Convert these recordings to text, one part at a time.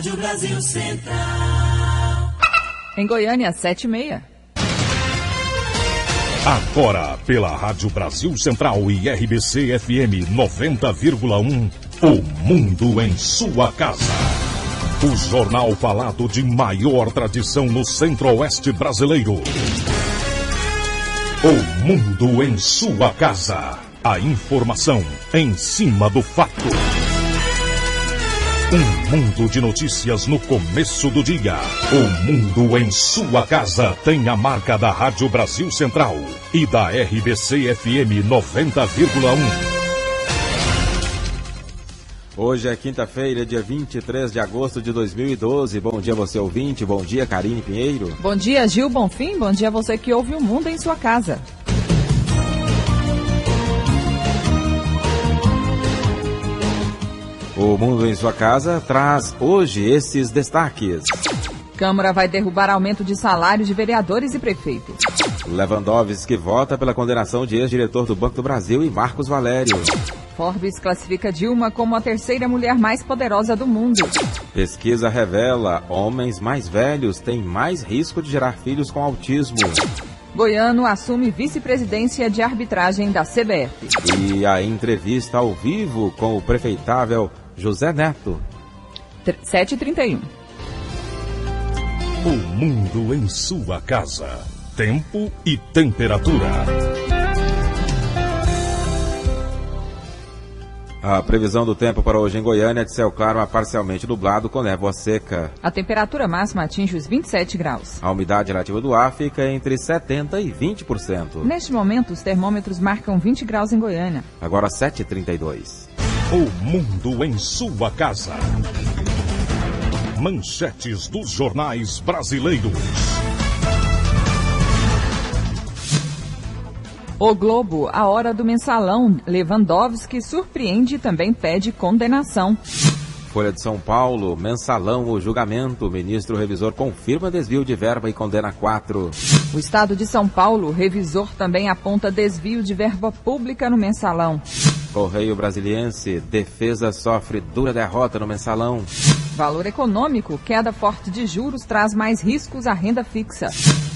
Rádio Brasil Central. Em Goiânia, 7h30. Agora, pela Rádio Brasil Central e RBC FM 90,1, o Mundo em sua casa. O jornal falado de maior tradição no Centro-Oeste brasileiro. O Mundo em sua casa. A informação em cima do fato. Um mundo de notícias no começo do dia. O Mundo em sua casa tem a marca da Rádio Brasil Central e da RBC FM 90,1. Hoje é quinta-feira, dia 23 de agosto de 2012. Bom dia você ouvinte, bom dia Karine Pinheiro. Bom dia Gil Bonfim, bom dia você que ouve o Mundo em sua casa. O Mundo em sua casa traz hoje esses destaques. Câmara vai derrubar aumento de salários de vereadores e prefeitos. Lewandowski vota pela condenação de ex-diretor do Banco do Brasil e Marcos Valério. Forbes classifica Dilma como a terceira mulher mais poderosa do mundo. Pesquisa revela: homens mais velhos têm mais risco de gerar filhos com autismo. Goiano assume vice-presidência de arbitragem da CBF. E a entrevista ao vivo com o prefeitável José Neto. 7h31. O Mundo em sua casa. Tempo e temperatura. A previsão do tempo para hoje em Goiânia é de céu claro a parcialmente nublado com névoa seca. A temperatura máxima atinge os 27 graus. A umidade relativa do ar fica entre 70% e 20%. Neste momento, os termômetros marcam 20 graus em Goiânia. Agora 7h32. O Mundo em sua casa. Manchetes dos jornais brasileiros. O Globo, a hora do mensalão. Lewandowski surpreende e também pede condenação. Folha de São Paulo, mensalão, o julgamento. O ministro revisor confirma desvio de verba e condena 4. O Estado de São Paulo, revisor também aponta desvio de verba pública no mensalão. Correio Brasiliense, defesa sofre dura derrota no mensalão. Valor econômico, queda forte de juros traz mais riscos à renda fixa.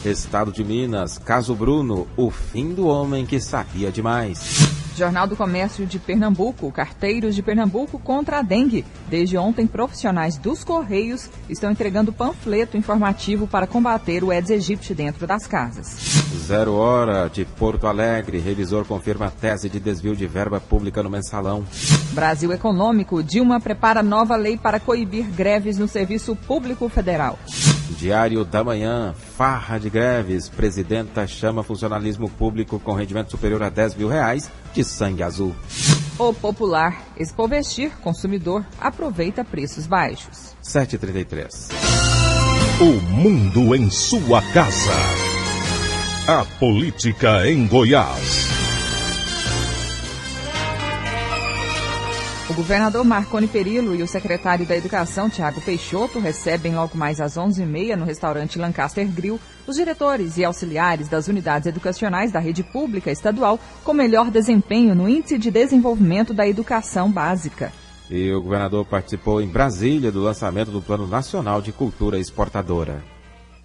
Estado de Minas, caso Bruno, o fim do homem que sabia demais. Jornal do Comércio de Pernambuco, carteiros de Pernambuco contra a dengue. Desde ontem, profissionais dos Correios estão entregando panfleto informativo para combater o Aedes aegypti dentro das casas. 0 hora de Porto Alegre, revisor confirma tese de desvio de verba pública no mensalão. Brasil Econômico, Dilma prepara nova lei para coibir greves no Serviço Público Federal. Diário da Manhã, farra de greves, presidenta chama funcionalismo público com rendimento superior a R$10 mil de sangue azul. O Popular, Expovestir, consumidor, aproveita preços baixos. 7h33. O Mundo em sua casa. A política em Goiás. O governador Marconi Perillo e o secretário da Educação, Tiago Peixoto, recebem logo mais às 11h30 no restaurante Lancaster Grill os diretores e auxiliares das unidades educacionais da rede pública estadual com melhor desempenho no Índice de Desenvolvimento da Educação Básica. E o governador participou em Brasília do lançamento do Plano Nacional de Cultura Exportadora.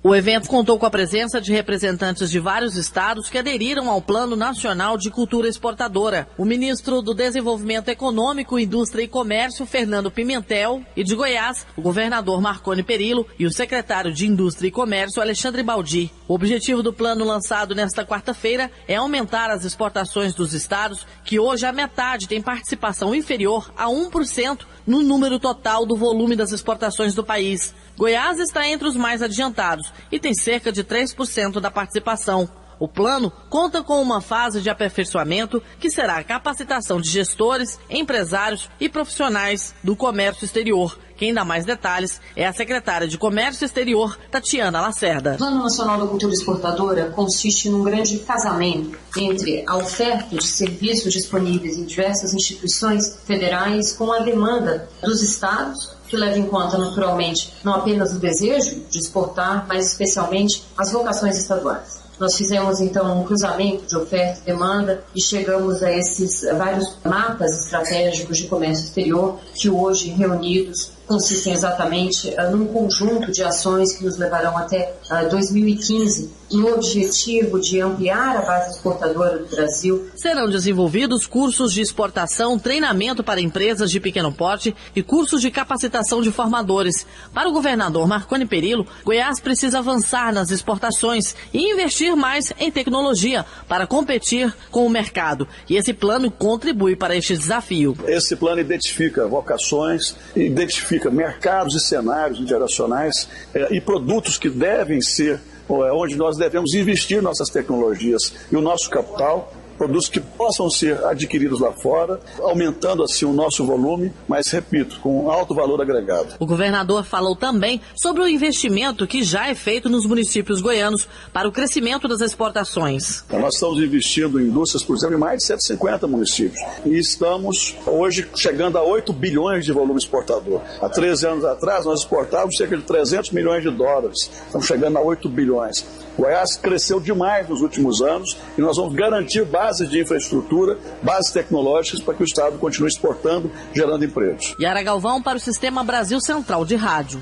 O evento contou com a presença de representantes de vários estados que aderiram ao Plano Nacional de Cultura Exportadora. O ministro do Desenvolvimento Econômico, Indústria e Comércio, Fernando Pimentel, e de Goiás, o governador Marconi Perillo e o secretário de Indústria e Comércio, Alexandre Baldi. O objetivo do plano lançado nesta quarta-feira é aumentar as exportações dos estados, que hoje a metade tem participação inferior a 1% no número total do volume das exportações do país. Goiás está entre os mais adiantados e tem cerca de 3% da participação. O plano conta com uma fase de aperfeiçoamento que será a capacitação de gestores, empresários e profissionais do comércio exterior. Quem dá mais detalhes é a secretária de Comércio Exterior, Tatiana Lacerda. O Plano Nacional da Cultura Exportadora consiste num grande casamento entre a oferta de serviços disponíveis em diversas instituições federais com a demanda dos estados, que leva em conta, naturalmente, não apenas o desejo de exportar, mas especialmente as vocações estaduais. Nós fizemos, então, um cruzamento de oferta e demanda e chegamos a esses vários mapas estratégicos de comércio exterior que hoje, reunidos, consistem exatamente num conjunto de ações que nos levarão até 2015, no objetivo de ampliar a base exportadora do Brasil. Serão desenvolvidos cursos de exportação, treinamento para empresas de pequeno porte e cursos de capacitação de formadores. Para o governador Marconi Perillo, Goiás precisa avançar nas exportações e investir mais em tecnologia para competir com o mercado. E esse plano contribui para este desafio. Esse plano identifica vocações, identifica mercados e cenários internacionais e produtos que devem ser onde nós devemos investir nossas tecnologias e o nosso capital, produtos que possam ser adquiridos lá fora, aumentando assim o nosso volume, mas, repito, com alto valor agregado. O governador falou também sobre o investimento que já é feito nos municípios goianos para o crescimento das exportações. Nós estamos investindo em indústrias, por exemplo, em mais de 150 municípios. E estamos hoje chegando a 8 bilhões de volume exportador. Há 13 anos atrás, nós exportávamos cerca de 300 milhões de dólares. Estamos chegando a 8 bilhões. Goiás cresceu demais nos últimos anos e nós vamos garantir bases de infraestrutura, bases tecnológicas para que o Estado continue exportando, gerando empregos. Yara Galvão para o Sistema Brasil Central de Rádio.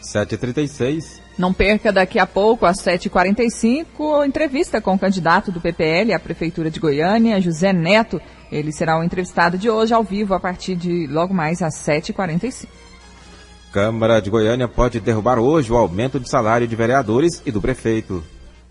7h36. Não perca daqui a pouco, às 7h45, entrevista com o candidato do PPL à Prefeitura de Goiânia, José Neto. Ele será o entrevistado de hoje ao vivo a partir de logo mais às 7h45. Câmara de Goiânia pode derrubar hoje o aumento de salário de vereadores e do prefeito.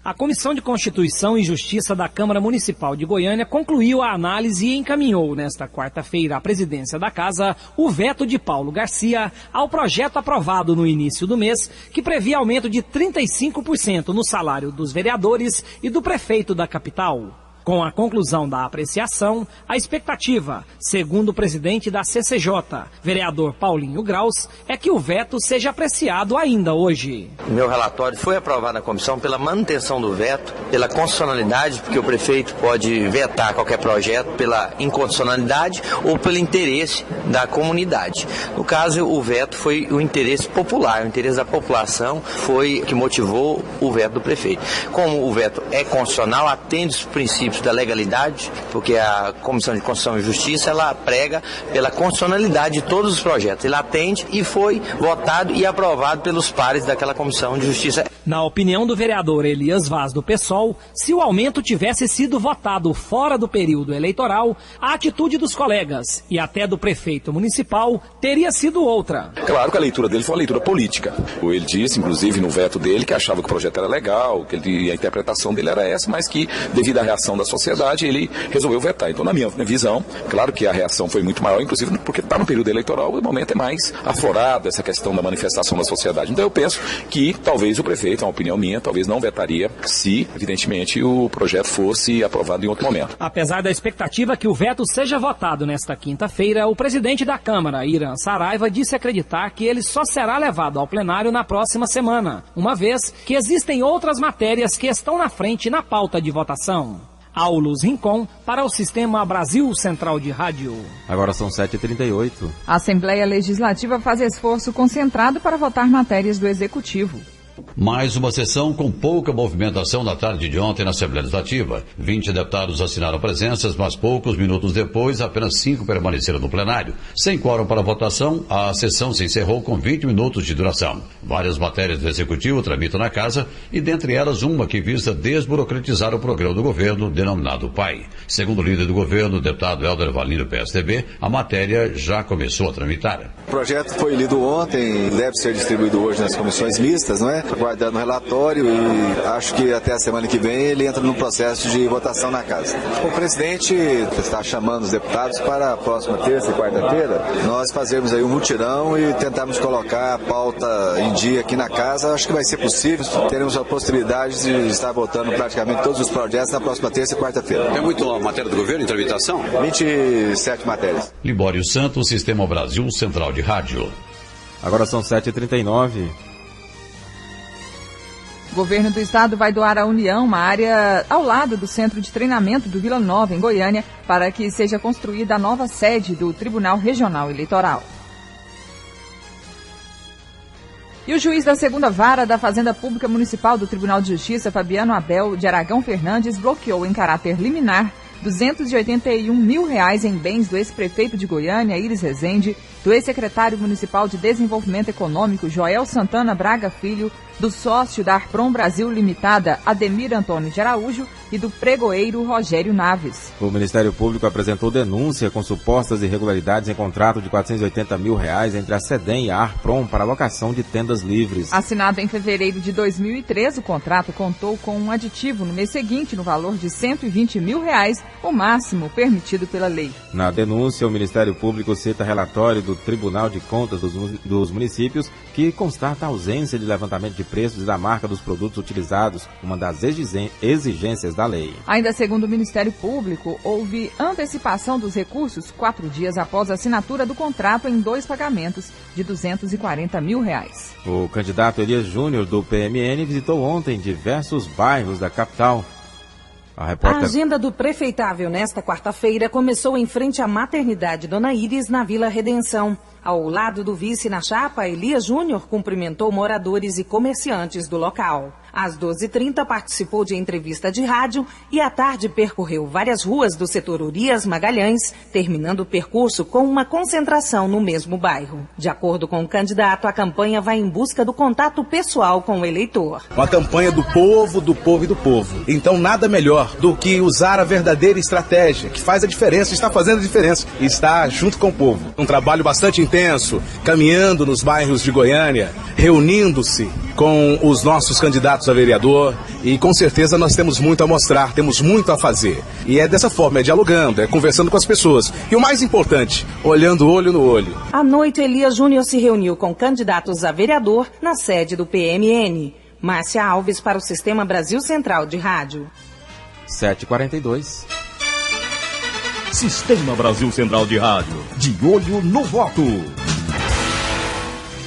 A Comissão de Constituição e Justiça da Câmara Municipal de Goiânia concluiu a análise e encaminhou nesta quarta-feira à presidência da Casa o veto de Paulo Garcia ao projeto aprovado no início do mês, que previa aumento de 35% no salário dos vereadores e do prefeito da capital. Com a conclusão da apreciação, a expectativa, segundo o presidente da CCJ, vereador Paulinho Graus, é que o veto seja apreciado ainda hoje. O meu relatório foi aprovado na comissão pela manutenção do veto, pela constitucionalidade, porque o prefeito pode vetar qualquer projeto pela inconstitucionalidade ou pelo interesse da comunidade. No caso, o veto foi o interesse popular, o interesse da população foi o que motivou o veto do prefeito. Como o veto é constitucional, atende os princípios da legalidade, porque a Comissão de Constituição e Justiça, ela prega pela constitucionalidade de todos os projetos. Ele atende e foi votado e aprovado pelos pares daquela Comissão de Justiça. Na opinião do vereador Elias Vaz do PSOL, se o aumento tivesse sido votado fora do período eleitoral, a atitude dos colegas e até do prefeito municipal teria sido outra. Claro que a leitura dele foi uma leitura política. Ele disse, inclusive, no veto dele, que achava que o projeto era legal, que a interpretação dele era essa, mas que, devido à reação da sociedade, ele resolveu vetar. Então, na minha visão, claro que a reação foi muito maior, inclusive porque está no período eleitoral, o momento é mais aflorado essa questão da manifestação da sociedade. Então, eu penso que talvez o prefeito, é uma opinião minha, talvez não vetaria se, evidentemente, o projeto fosse aprovado em outro momento. Apesar da expectativa que o veto seja votado nesta quinta-feira, o presidente da Câmara, Irã Saraiva, disse acreditar que ele só será levado ao plenário na próxima semana, uma vez que existem outras matérias que estão na frente na pauta de votação. Aulus Rincon para o Sistema Brasil Central de Rádio. Agora são 7h38. A Assembleia Legislativa faz esforço concentrado para votar matérias do Executivo. Mais uma sessão com pouca movimentação na tarde de ontem na Assembleia Legislativa. 20 deputados assinaram presenças, mas poucos minutos depois, apenas 5 permaneceram no plenário. Sem quórum para votação, a sessão se encerrou com 20 minutos de duração. Várias matérias do Executivo tramitam na Casa e, dentre elas, uma que visa desburocratizar o programa do governo, denominado PAI. Segundo o líder do governo, o deputado Helder Valim, do PSDB, a matéria já começou a tramitar. O projeto foi lido ontem, deve ser distribuído hoje nas comissões mistas, não é? Aguardando o relatório e acho que até a semana que vem ele entra no processo de votação na Casa. O presidente está chamando os deputados para a próxima terça e quarta-feira nós fazermos aí um mutirão e tentarmos colocar a pauta em dia aqui na Casa. Acho que vai ser possível, teremos a possibilidade de estar votando praticamente todos os projetos na próxima terça e quarta-feira. É muito a matéria do governo em tramitação? 27 matérias. Libório Santos, Sistema Brasil Central de Rádio. Agora são 7h39. O governo do estado vai doar à União uma área ao lado do centro de treinamento do Vila Nova, em Goiânia, para que seja construída a nova sede do Tribunal Regional Eleitoral. E o juiz da segunda vara da Fazenda Pública Municipal do Tribunal de Justiça, Fabiano Abel de Aragão Fernandes, bloqueou em caráter liminar R$ 281 mil em bens do ex-prefeito de Goiânia, Iris Rezende, do ex-secretário municipal de Desenvolvimento Econômico, Joel Santana Braga Filho, do sócio da Arprom Brasil Limitada, Ademir Antônio de Araújo, e do pregoeiro Rogério Naves. O Ministério Público apresentou denúncia com supostas irregularidades em contrato de R$480 mil entre a SEDEM e a Arprom para locação de tendas livres. Assinado em fevereiro de 2013, o contrato contou com um aditivo no mês seguinte no valor de R$120 mil, o máximo permitido pela lei. Na denúncia, o Ministério Público cita relatório do Tribunal de Contas dos Municípios que constata a ausência de levantamento de preços e da marca dos produtos utilizados, uma das exigências da lei. Ainda segundo o Ministério Público, houve antecipação dos recursos 4 dias após a assinatura do contrato em 2 pagamentos de R$240 mil. O candidato Elias Júnior, do PMN, visitou ontem diversos bairros da capital. A agenda do prefeitável nesta quarta-feira começou em frente à maternidade Dona Iris, na Vila Redenção. Ao lado do vice na chapa, Elias Júnior cumprimentou moradores e comerciantes do local. Às 12h30 participou de entrevista de rádio e à tarde percorreu várias ruas do setor Urias Magalhães, terminando o percurso com uma concentração no mesmo bairro. De acordo com o candidato, a campanha vai em busca do contato pessoal com o eleitor. Uma campanha do povo e do povo. Então nada melhor do que usar a verdadeira estratégia, que faz a diferença, está fazendo a diferença, e está junto com o povo. Um trabalho bastante intenso, caminhando nos bairros de Goiânia, reunindo-se com os nossos candidatos a vereador, e com certeza nós temos muito a mostrar, temos muito a fazer. E é dessa forma, é dialogando, é conversando com as pessoas. E o mais importante, olhando olho no olho. À noite, Elias Júnior se reuniu com candidatos a vereador na sede do PMN. Márcia Alves para o Sistema Brasil Central de Rádio. 7h42. Sistema Brasil Central de Rádio. De olho no voto.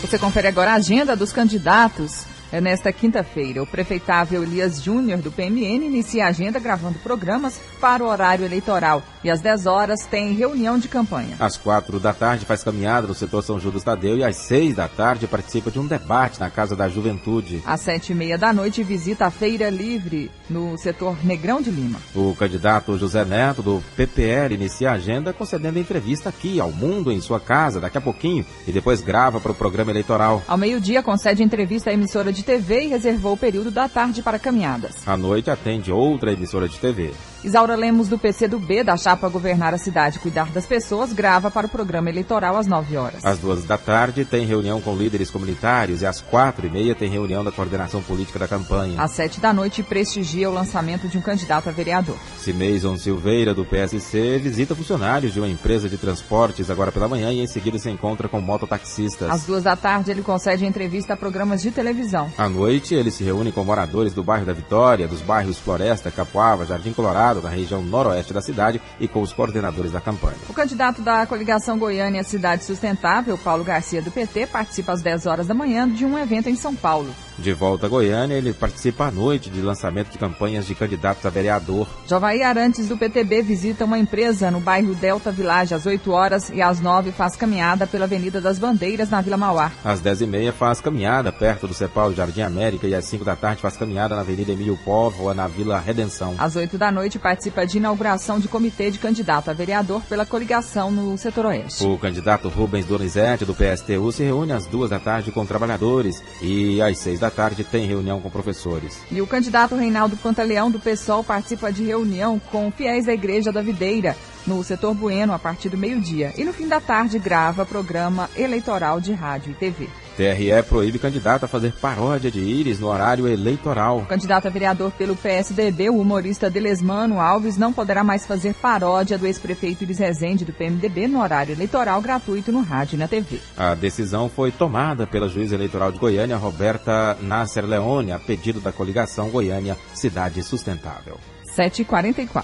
Você confere agora a agenda dos candidatos. Nesta quinta-feira, o prefeitável Elias Júnior, do PMN, inicia a agenda gravando programas para o horário eleitoral. E às 10 horas tem reunião de campanha. Às 4 da tarde faz caminhada no setor São Judas Tadeu e às 6 da tarde participa de um debate na Casa da Juventude. Às 7h30 da noite visita a Feira Livre no setor Negrão de Lima. O candidato José Neto, do PPL, inicia a agenda concedendo entrevista aqui ao Mundo em sua casa daqui a pouquinho e depois grava para o programa eleitoral. Ao meio-dia concede entrevista à emissora de TV e reservou o período da tarde para caminhadas. À noite atende outra emissora de TV. Isaura Lemos, do PCdoB, da chapa Governar a Cidade e Cuidar das Pessoas, grava para o programa eleitoral às 9 horas. Às 2 da tarde tem reunião com líderes comunitários e às 4h30 tem reunião da coordenação política da campanha. Às 7 da noite prestigia o lançamento de um candidato a vereador. Cimeison Silveira, do PSC, visita funcionários de uma empresa de transportes agora pela manhã e em seguida se encontra com mototaxistas. Às 2 da tarde ele concede entrevista a programas de televisão. À noite ele se reúne com moradores do bairro da Vitória, dos bairros Floresta, Capoava, Jardim Colorado, na região noroeste da cidade e com os coordenadores da campanha. O candidato da coligação Goiânia Cidade Sustentável, Paulo Garcia, do PT, participa às 10 horas da manhã de um evento em São Paulo. De volta a Goiânia, ele participa à noite de lançamento de campanhas de candidatos a vereador. Jovaí Arantes, do PTB, visita uma empresa no bairro Delta Village às 8 horas e às 9 faz caminhada pela Avenida das Bandeiras, na Vila Mauá. Às 10h30 faz caminhada perto do Cepal Jardim América e às 5 da tarde faz caminhada na Avenida Emílio Póvoa, na Vila Redenção. Às 8 da noite participa de inauguração de comitê de candidato a vereador pela coligação no setor oeste. O candidato Rubens Donizete, do PSTU, se reúne às 2 da tarde com trabalhadores e às 6 da tarde tem reunião com professores. E o candidato Reinaldo Pantaleão, do PSOL, participa de reunião com fiéis da Igreja da Videira, no setor Bueno, a partir do meio-dia. E no fim da tarde grava programa eleitoral de rádio e TV. TRE proíbe candidato a fazer paródia de Iris no horário eleitoral. O candidato a vereador pelo PSDB, o humorista Delesmano Alves, não poderá mais fazer paródia do ex-prefeito Iris Rezende, do PMDB, no horário eleitoral gratuito no rádio e na TV. A decisão foi tomada pela juíza eleitoral de Goiânia, Roberta Nasser Leone, a pedido da coligação Goiânia Cidade Sustentável. 7h44.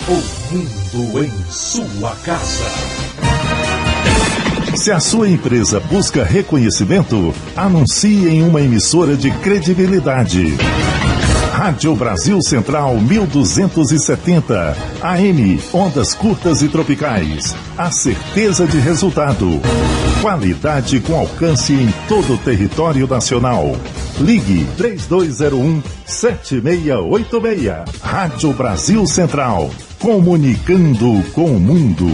O mundo em sua casa. Se a sua empresa busca reconhecimento, anuncie em uma emissora de credibilidade. Rádio Brasil Central 1270, AM, ondas curtas e tropicais. A certeza de resultado. Qualidade com alcance em todo o território nacional. Ligue 3201-7686. Rádio Brasil Central, comunicando com o mundo.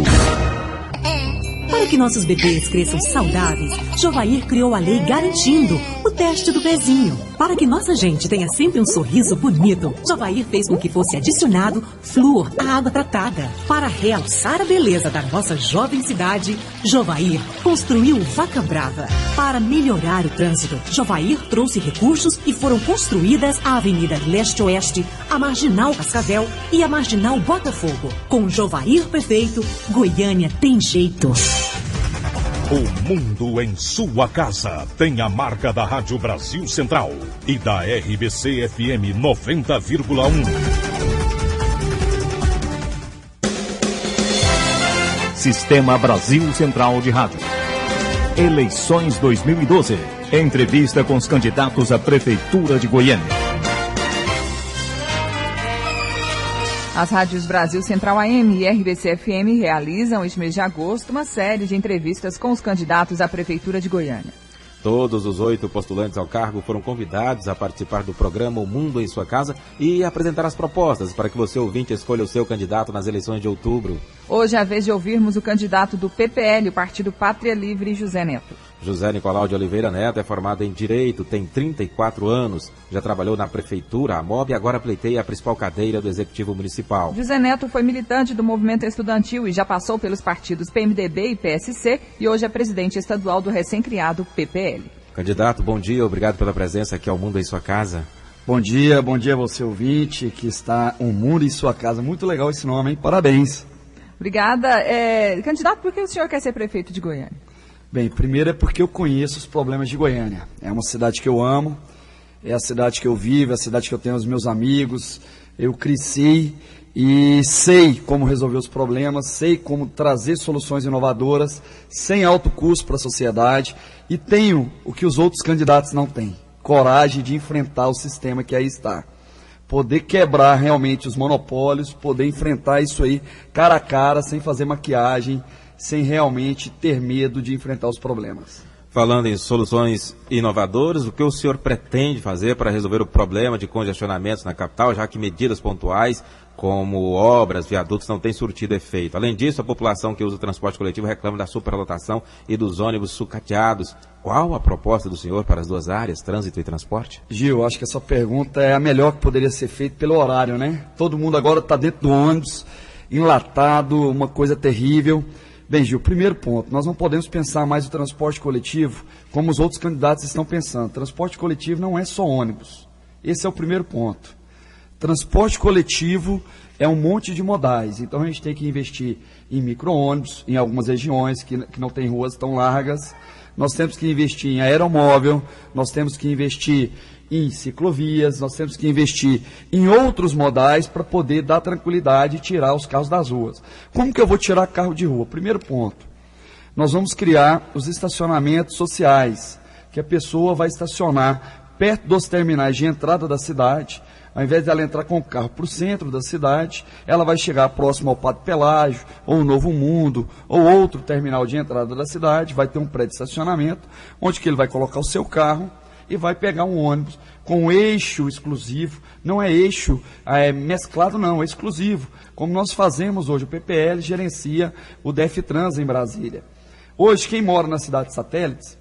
Para que nossos bebês cresçam saudáveis, Jovair criou a lei garantindo o teste do pezinho. Para que nossa gente tenha sempre um sorriso bonito, Jovair fez com que fosse adicionado flúor à água tratada. Para realçar a beleza da nossa jovem cidade, Jovair construiu Vaca Brava. Para melhorar o trânsito, Jovair trouxe recursos e foram construídas a Avenida Leste-Oeste, a Marginal Cascavel e a Marginal Botafogo. Com Jovair prefeito, Goiânia tem jeito. O mundo em sua casa tem a marca da Rádio Brasil Central e da RBC FM 90,1. Sistema Brasil Central de Rádio. Eleições 2012. Entrevista com os candidatos à Prefeitura de Goiânia. As rádios Brasil Central AM e RBC FM realizam este mês de agosto uma série de entrevistas com os candidatos à Prefeitura de Goiânia. Todos os 8 postulantes ao cargo foram convidados a participar do programa O Mundo em Sua Casa e apresentar as propostas para que você, ouvinte, escolha o seu candidato nas eleições de outubro. Hoje é a vez de ouvirmos o candidato do PPL, o Partido Pátria Livre, José Neto. José Nicolau de Oliveira Neto é formado em Direito, tem 34 anos, já trabalhou na Prefeitura, a MOB, e agora pleiteia a principal cadeira do Executivo Municipal. José Neto foi militante do movimento estudantil e já passou pelos partidos PMDB e PSC e hoje é presidente estadual do recém-criado PPL. Candidato, bom dia, obrigado pela presença aqui ao Mundo em Sua Casa. Bom dia você ouvinte que está O Mundo em Sua Casa, muito legal esse nome, hein? Parabéns. Obrigada. Candidato, por que o senhor quer ser prefeito de Goiânia? Bem, primeiro é porque eu conheço os problemas de Goiânia. É uma cidade que eu amo, é a cidade que eu vivo, é a cidade que eu tenho os meus amigos. Eu cresci e sei como resolver os problemas, sei como trazer soluções inovadoras, sem alto custo para a sociedade. E tenho o que os outros candidatos não têm, coragem de enfrentar o sistema que aí está. Poder quebrar realmente os monopólios, poder enfrentar isso aí cara a cara, sem fazer maquiagem, sem realmente ter medo de enfrentar os problemas. Falando em soluções inovadoras, o que o senhor pretende fazer para resolver o problema de congestionamentos na capital, já que medidas pontuais, como obras, viadutos, não têm surtido efeito? Além disso, a população que usa o transporte coletivo reclama da superlotação e dos ônibus sucateados. Qual a proposta do senhor para as duas áreas, trânsito e transporte? Gil, acho que essa pergunta é a melhor que poderia ser feita pelo horário, né? Todo mundo agora está dentro do ônibus, enlatado, uma coisa terrível. Bem, Gil, primeiro ponto, nós não podemos pensar mais o transporte coletivo como os outros candidatos estão pensando. Transporte coletivo não é só ônibus. Esse é o primeiro ponto. Transporte coletivo é um monte de modais, então a gente tem que investir em micro-ônibus, em algumas regiões que não tem ruas tão largas. Nós temos que investir em aeromóvel, nós temos que investir em ciclovias, nós temos que investir em outros modais para poder dar tranquilidade e tirar os carros das ruas. Como que eu vou tirar carro de rua? Primeiro ponto, nós vamos criar os estacionamentos sociais, que a pessoa vai estacionar perto dos terminais de entrada da cidade. Ao invés de ela entrar com o carro para o centro da cidade, ela vai chegar próximo ao Padre Pelágio, ou o Novo Mundo, ou outro terminal de entrada da cidade, vai ter um prédio de estacionamento, onde que ele vai colocar o seu carro e vai pegar um ônibus com eixo exclusivo. Não é eixo mesclado, não, é exclusivo. Como nós fazemos hoje, o PPL gerencia o DFTrans em Brasília. Hoje, quem mora na cidade de Satélites,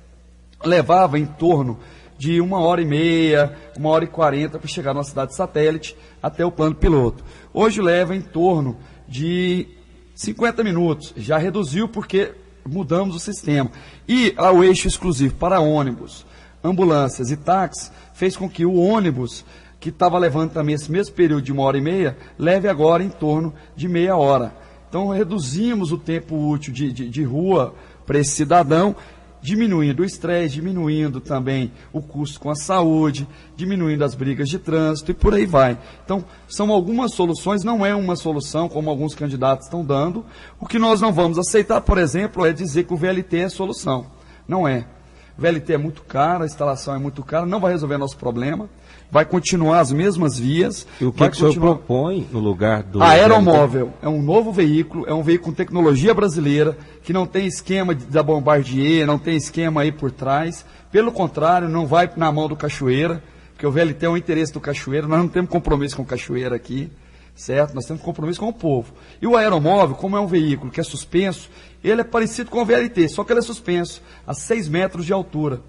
levava em torno de 1h30, 1h40 para chegar na cidade de Satélite até o plano piloto. Hoje leva em torno de 50 minutos, já reduziu porque mudamos o sistema. E o eixo exclusivo para ônibus, ambulâncias e táxis fez com que o ônibus, que estava levando também esse mesmo período de 1h30, leve agora em torno de meia hora. Então reduzimos o tempo útil de rua para esse cidadão, diminuindo o estresse, diminuindo também o custo com a saúde, diminuindo as brigas de trânsito e por aí vai. Então, são algumas soluções, não é uma solução como alguns candidatos estão dando. O que nós não vamos aceitar, por exemplo, é dizer que o VLT é a solução. Não é. O VLT é muito caro, a instalação é muito cara, não vai resolver nosso problema, vai continuar as mesmas vias. E o que o senhor propõe no lugar do... Aeromóvel VLT? É um novo veículo, é um veículo com tecnologia brasileira, que não tem esquema da Bombardier, não tem esquema aí por trás. Pelo contrário, não vai na mão do Cachoeira, porque o VLT é o interesse do Cachoeira, nós não temos compromisso com o Cachoeira aqui. certo? Nós temos compromisso com o povo. E o aeromóvel, como é um veículo que é suspenso, ele é parecido com o VLT, só que ele é suspenso a 6 metros de altura.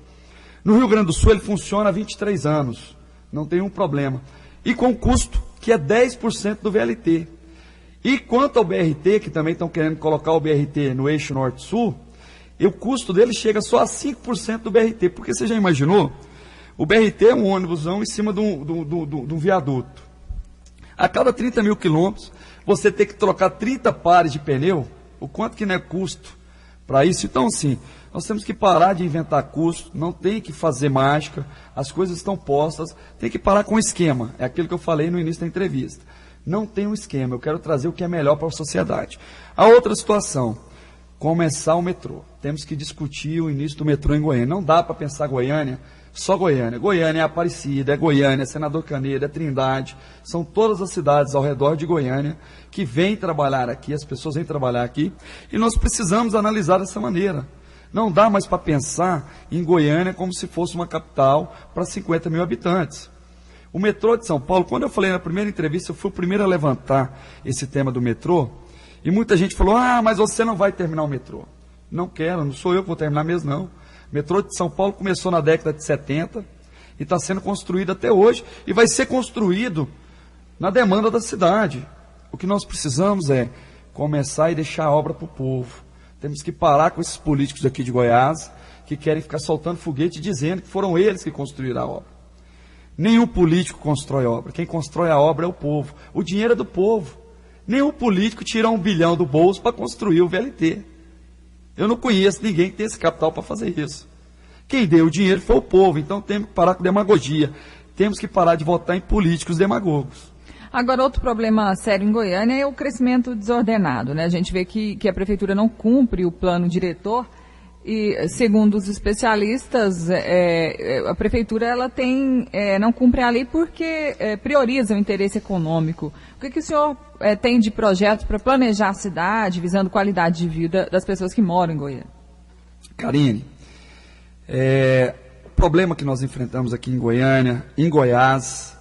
No Rio Grande do Sul ele funciona há 23 anos, não tem um problema. E com custo que é 10% do VLT. E quanto ao BRT, que também estão querendo colocar o BRT no eixo norte-sul, o custo dele chega só a 5% do BRT, porque você já imaginou? O BRT é um ônibusão em cima de um viaduto. A cada 30 mil quilômetros, você tem que trocar 30 pares de pneu, o quanto que não é custo para isso? Então, sim, nós temos que parar de inventar custo, não tem que fazer mágica, as coisas estão postas, tem que parar com o esquema, é aquilo que eu falei no início da entrevista. Não tem um esquema, eu quero trazer o que é melhor para a sociedade. A outra situação, começar o metrô. Temos que discutir o início do metrô em Goiânia. Não dá para pensar Goiânia, só Goiânia. Goiânia é Aparecida, é Goiânia, é Senador Canedo, é Trindade. São todas as cidades ao redor de Goiânia que vêm trabalhar aqui, as pessoas vêm trabalhar aqui, e nós precisamos analisar dessa maneira. Não dá mais para pensar em Goiânia como se fosse uma capital para 50 mil habitantes. O metrô de São Paulo, quando eu falei na primeira entrevista, eu fui o primeiro a levantar esse tema do metrô, e muita gente falou, mas você não vai terminar o metrô. Não quero, não sou eu que vou terminar mesmo, não. O metrô de São Paulo começou na década de 70 e está sendo construído até hoje e vai ser construído na demanda da cidade. O que nós precisamos é começar e deixar a obra para o povo. Temos que parar com esses políticos aqui de Goiás que querem ficar soltando foguete dizendo que foram eles que construíram a obra. Nenhum político constrói obra. Quem constrói a obra é o povo. O dinheiro é do povo. Nenhum político tira 1 bilhão do bolso para construir o VLT. Eu não conheço ninguém que tenha esse capital para fazer isso. Quem deu o dinheiro foi o povo. Então temos que parar com demagogia. Temos que parar de votar em políticos demagogos. Agora, outro problema sério em Goiânia é o crescimento desordenado, né? A gente vê que a prefeitura não cumpre o plano diretor e, segundo os especialistas, a prefeitura ela não cumpre a lei porque prioriza o interesse econômico. O que o senhor tem de projetos para planejar a cidade, visando qualidade de vida das pessoas que moram em Goiânia? Karine, o problema que nós enfrentamos aqui em Goiânia, em Goiás,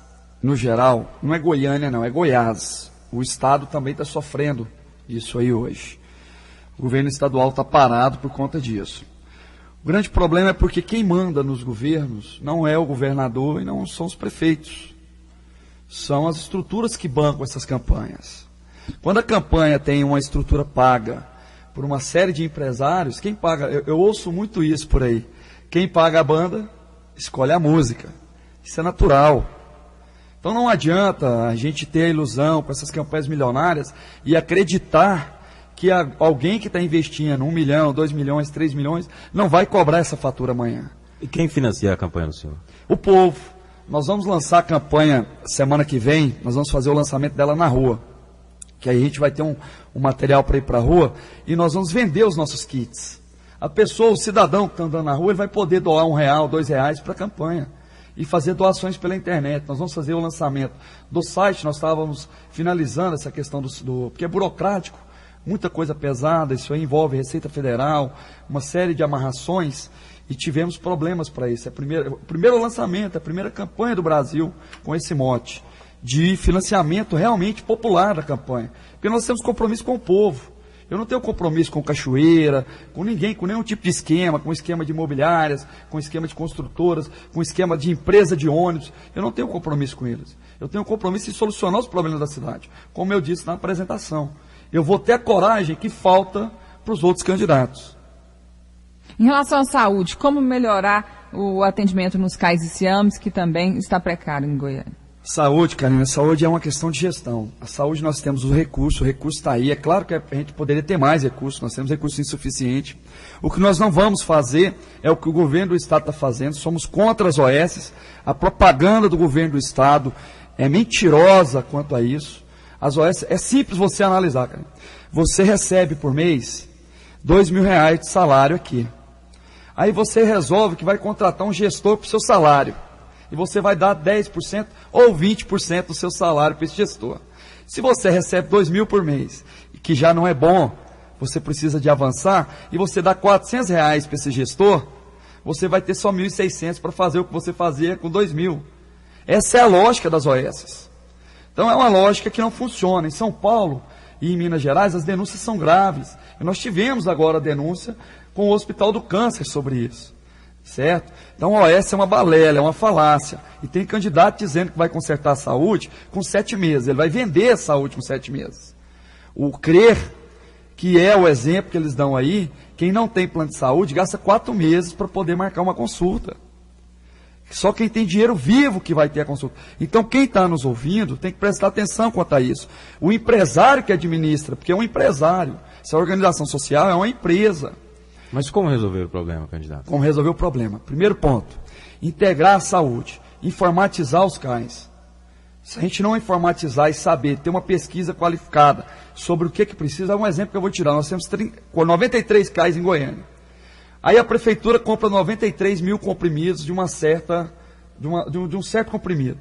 no geral, não é Goiânia não, é Goiás. O Estado também está sofrendo isso aí hoje. O governo estadual está parado por conta disso. O grande problema é porque quem manda nos governos não é o governador e não são os prefeitos. São as estruturas que bancam essas campanhas. Quando a campanha tem uma estrutura paga por uma série de empresários, quem paga, eu ouço muito isso por aí, quem paga a banda escolhe a música. Isso é natural. Então não adianta a gente ter a ilusão com essas campanhas milionárias e acreditar que alguém que está investindo 1 milhão, 2 milhões, 3 milhões, não vai cobrar essa fatura amanhã. E quem financia a campanha do senhor? O povo. Nós vamos lançar a campanha semana que vem, nós vamos fazer o lançamento dela na rua. Que aí a gente vai ter um material para ir para a rua e nós vamos vender os nossos kits. A pessoa, o cidadão que está andando na rua, ele vai poder doar R$1, R$2 para a campanha. E fazer doações pela internet. Nós vamos fazer o lançamento do site, nós estávamos finalizando essa questão porque é burocrático, muita coisa pesada, isso aí envolve Receita Federal, uma série de amarrações, e tivemos problemas para isso. É o primeiro lançamento, a primeira campanha do Brasil com esse mote, de financiamento realmente popular da campanha, porque nós temos compromisso com o povo. Eu não tenho compromisso com cachoeira, com ninguém, com nenhum tipo de esquema, com esquema de imobiliárias, com esquema de construtoras, com esquema de empresa de ônibus. Eu não tenho compromisso com eles. Eu tenho compromisso em solucionar os problemas da cidade, como eu disse na apresentação. Eu vou ter a coragem que falta para os outros candidatos. Em relação à saúde, como melhorar o atendimento nos CAIS e SIAMs, que também está precário em Goiânia? Saúde, Karina, saúde é uma questão de gestão. A saúde nós temos o recurso está aí. É claro que a gente poderia ter mais recursos, nós temos recurso insuficiente. O que nós não vamos fazer é o que o governo do Estado está fazendo, somos contra as OS. A propaganda do governo do Estado é mentirosa quanto a isso. As OS, é simples você analisar, Karina. Você recebe por mês R$2.000 de salário aqui. Aí você resolve que vai contratar um gestor para o seu salário. E você vai dar 10% ou 20% do seu salário para esse gestor. Se você recebe R$2.000 por mês, que já não é bom, você precisa de avançar, e você dá R$400 para esse gestor, você vai ter só R$1.600 para fazer o que você fazia com R$2.000. Essa é a lógica das OS. Então é uma lógica que não funciona. Em São Paulo e em Minas Gerais as denúncias são graves. E nós tivemos agora a denúncia com o Hospital do Câncer sobre isso. Certo? Então a OS é uma balela, é uma falácia. E tem candidato dizendo que vai consertar a saúde com 7 meses. Ele vai vender a saúde com 7 meses. O CRER, que é o exemplo que eles dão aí, quem não tem plano de saúde gasta 4 meses para poder marcar uma consulta. Só quem tem dinheiro vivo que vai ter a consulta. Então quem está nos ouvindo tem que prestar atenção quanto a isso. O empresário que administra, porque é um empresário. Essa organização social é uma empresa. Mas como resolver o problema, candidato? Como resolver o problema? Primeiro ponto, integrar a saúde, informatizar os CAIs. Se a gente não informatizar e saber, ter uma pesquisa qualificada sobre o que precisa, é um exemplo que eu vou tirar. Nós temos 93 CAIs em Goiânia. Aí a prefeitura compra 93 mil comprimidos de um certo comprimido.